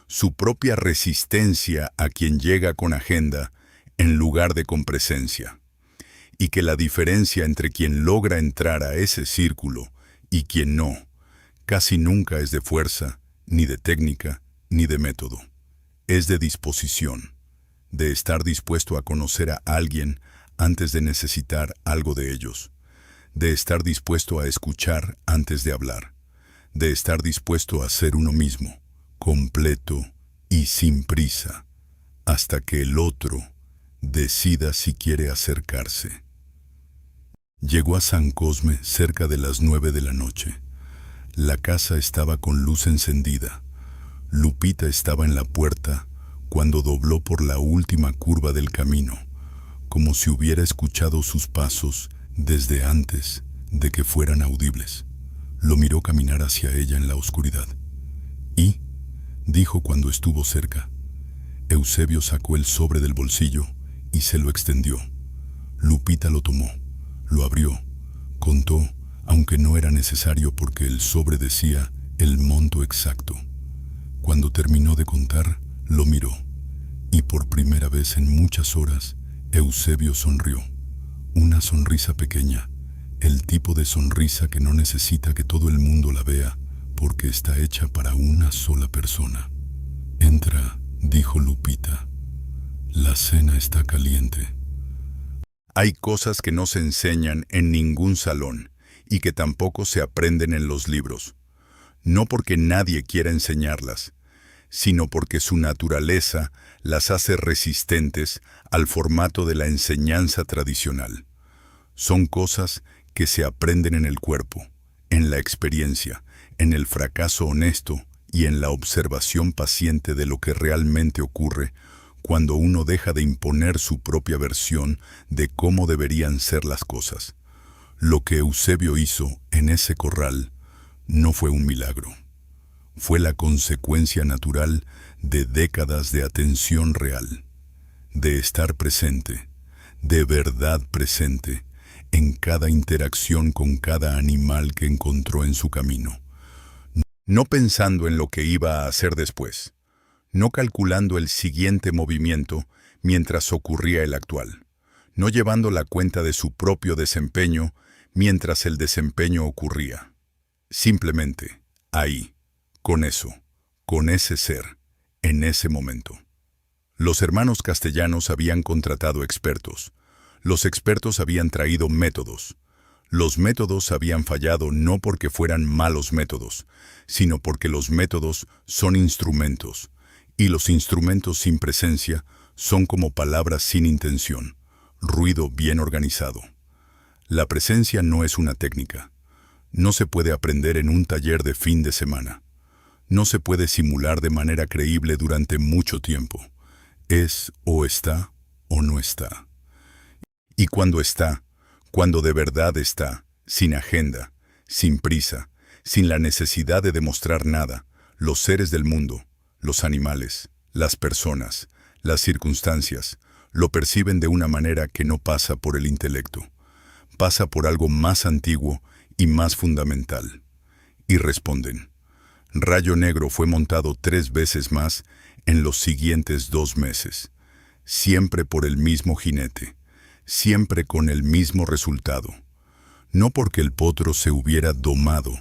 su propia resistencia a quien llega con agenda en lugar de con presencia, y que la diferencia entre quien logra entrar a ese círculo y quien no, casi nunca es de fuerza, ni de técnica, ni de método. Es de disposición, de estar dispuesto a conocer a alguien antes de necesitar algo de ellos, de estar dispuesto a escuchar antes de hablar, de estar dispuesto a ser uno mismo, completo y sin prisa, hasta que el otro decida si quiere acercarse. Llegó a San Cosme cerca de las 9 de la noche. La casa estaba con luz encendida. Lupita estaba en la puerta cuando dobló por la última curva del camino, como si hubiera escuchado sus pasos desde antes de que fueran audibles. Lo miró caminar hacia ella en la oscuridad. «¿Y?», dijo cuando estuvo cerca. Eusebio sacó el sobre del bolsillo y se lo extendió. Lupita lo tomó, lo abrió, contó, aunque no era necesario porque el sobre decía el monto exacto. Cuando terminó de contar, lo miró, y por primera vez en muchas horas, Eusebio sonrió. Una sonrisa pequeña, el tipo de sonrisa que no necesita que todo el mundo la vea, porque está hecha para una sola persona. «Entra», dijo Lupita. «La cena está caliente». Hay cosas que no se enseñan en ningún salón y que tampoco se aprenden en los libros. No porque nadie quiera enseñarlas, sino porque su naturaleza las hace resistentes al formato de la enseñanza tradicional. Son cosas que se aprenden en el cuerpo, en la experiencia, en el fracaso honesto y en la observación paciente de lo que realmente ocurre cuando uno deja de imponer su propia versión de cómo deberían ser las cosas. Lo que Eusebio hizo en ese corral no fue un milagro. Fue la consecuencia natural de décadas de atención real, de estar presente, de verdad presente, en cada interacción con cada animal que encontró en su camino. No pensando en lo que iba a hacer después, no calculando el siguiente movimiento mientras ocurría el actual, no llevando la cuenta de su propio desempeño mientras el desempeño ocurría. Simplemente, ahí, con eso, con ese ser, en ese momento. Los hermanos castellanos habían contratado expertos. Los expertos habían traído métodos. Los métodos habían fallado no porque fueran malos métodos, sino porque los métodos son instrumentos, y los instrumentos sin presencia son como palabras sin intención, ruido bien organizado. La presencia no es una técnica. No se puede aprender en un taller de fin de semana. No se puede simular de manera creíble durante mucho tiempo. Es o está o no está. Y cuando está, cuando de verdad está, sin agenda, sin prisa, sin la necesidad de demostrar nada, los seres del mundo, los animales, las personas, las circunstancias, lo perciben de una manera que no pasa por el intelecto. Pasa por algo más antiguo y más fundamental. Y responden. Rayo Negro fue montado 3 veces más en los siguientes 2 meses, siempre por el mismo jinete, siempre con el mismo resultado. No porque el potro se hubiera domado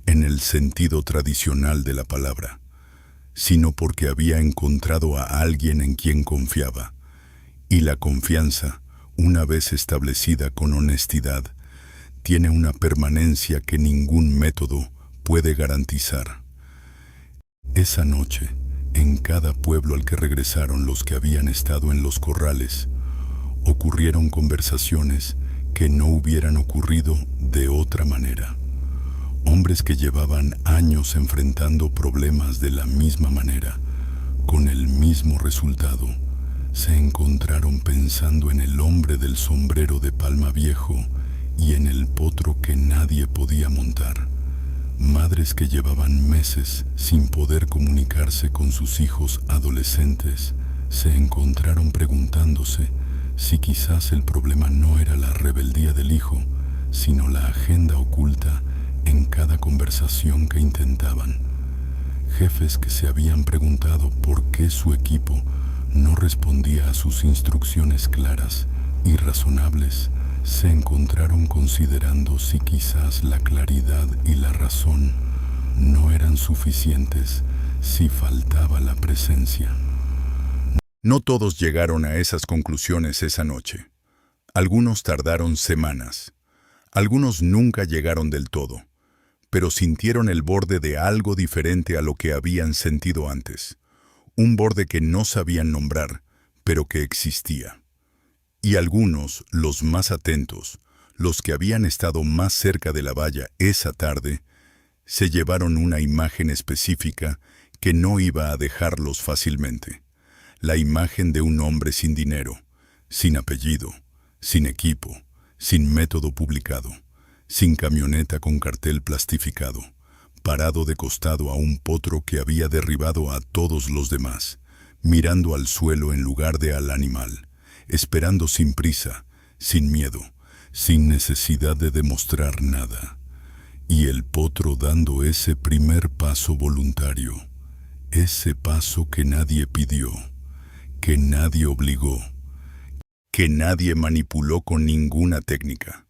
en el sentido tradicional de la palabra, sino porque había encontrado a alguien en quien confiaba. Y la confianza, una vez establecida con honestidad, tiene una permanencia que ningún método puede garantizar. Esa noche, en cada pueblo al que regresaron los que habían estado en los corrales, ocurrieron conversaciones que no hubieran ocurrido de otra manera. Hombres que llevaban años enfrentando problemas de la misma manera, con el mismo resultado, se encontraron pensando en el hombre del sombrero de palma viejo y en el potro que nadie podía montar. Madres que llevaban meses sin poder comunicarse con sus hijos adolescentes se encontraron preguntándose si quizás el problema no era la rebeldía del hijo, sino la agenda oculta en cada conversación que intentaban. Jefes que se habían preguntado por qué su equipo no respondía a sus instrucciones claras y razonables, se encontraron considerando si quizás la claridad y la razón no eran suficientes, si faltaba la presencia. No todos llegaron a esas conclusiones esa noche. Algunos tardaron semanas. Algunos nunca llegaron del todo, pero sintieron el borde de algo diferente a lo que habían sentido antes. Un borde que no sabían nombrar, pero que existía. Y algunos, los más atentos, los que habían estado más cerca de la valla esa tarde, se llevaron una imagen específica que no iba a dejarlos fácilmente. La imagen de un hombre sin dinero, sin apellido, sin equipo, sin método publicado, sin camioneta con cartel plastificado, parado de costado a un potro que había derribado a todos los demás, mirando al suelo en lugar de al animal, esperando sin prisa, sin miedo, sin necesidad de demostrar nada. Y el potro dando ese primer paso voluntario, ese paso que nadie pidió, que nadie obligó, que nadie manipuló con ninguna técnica.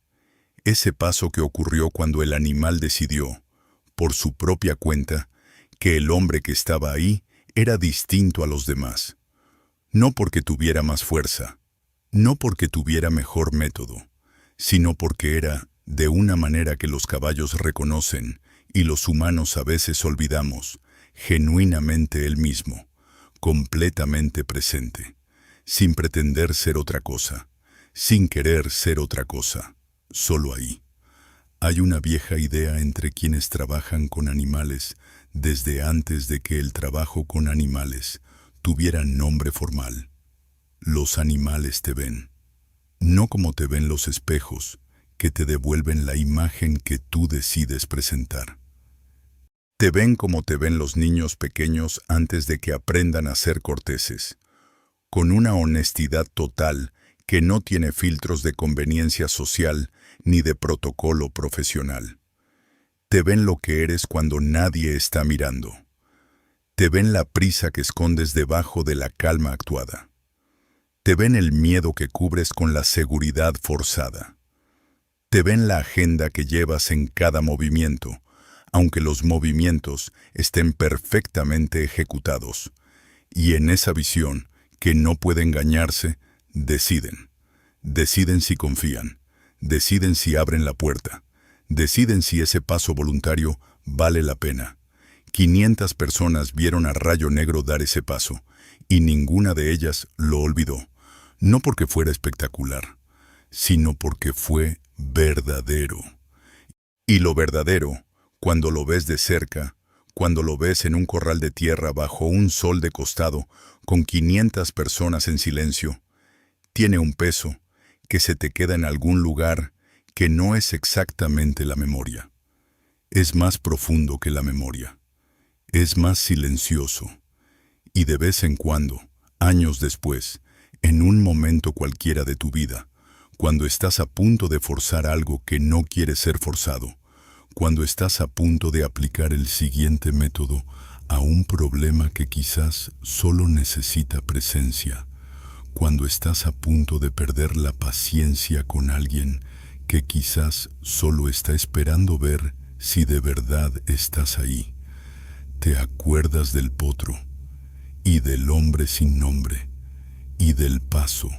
Ese paso que ocurrió cuando el animal decidió, por su propia cuenta, que el hombre que estaba ahí era distinto a los demás. No porque tuviera más fuerza, no porque tuviera mejor método, sino porque era, de una manera que los caballos reconocen y los humanos a veces olvidamos, genuinamente él mismo, completamente presente, sin pretender ser otra cosa, sin querer ser otra cosa, solo ahí. Hay una vieja idea entre quienes trabajan con animales desde antes de que el trabajo con animales tuviera nombre formal. Los animales te ven, no como te ven los espejos, que te devuelven la imagen que tú decides presentar. Te ven como te ven los niños pequeños antes de que aprendan a ser corteses, con una honestidad total que no tiene filtros de conveniencia social ni de protocolo profesional. Te ven lo que eres cuando nadie está mirando. Te ven la prisa que escondes debajo de la calma actuada. Te ven el miedo que cubres con la seguridad forzada. Te ven la agenda que llevas en cada movimiento, aunque los movimientos estén perfectamente ejecutados. Y en esa visión, que no puede engañarse, deciden. Deciden si confían. Deciden si abren la puerta. Deciden si ese paso voluntario vale la pena. 500 personas vieron a Rayo Negro dar ese paso, y ninguna de ellas lo olvidó. No porque fuera espectacular, sino porque fue verdadero. Y lo verdadero, cuando lo ves de cerca, cuando lo ves en un corral de tierra bajo un sol de costado, con 500 personas en silencio, tiene un peso que se te queda en algún lugar que no es exactamente la memoria. Es más profundo que la memoria. Es más silencioso. Y de vez en cuando, años después, en un momento cualquiera de tu vida, cuando estás a punto de forzar algo que no quiere ser forzado, cuando estás a punto de aplicar el siguiente método a un problema que quizás solo necesita presencia, cuando estás a punto de perder la paciencia con alguien que quizás solo está esperando ver si de verdad estás ahí, te acuerdas del potro y del hombre sin nombre y del paso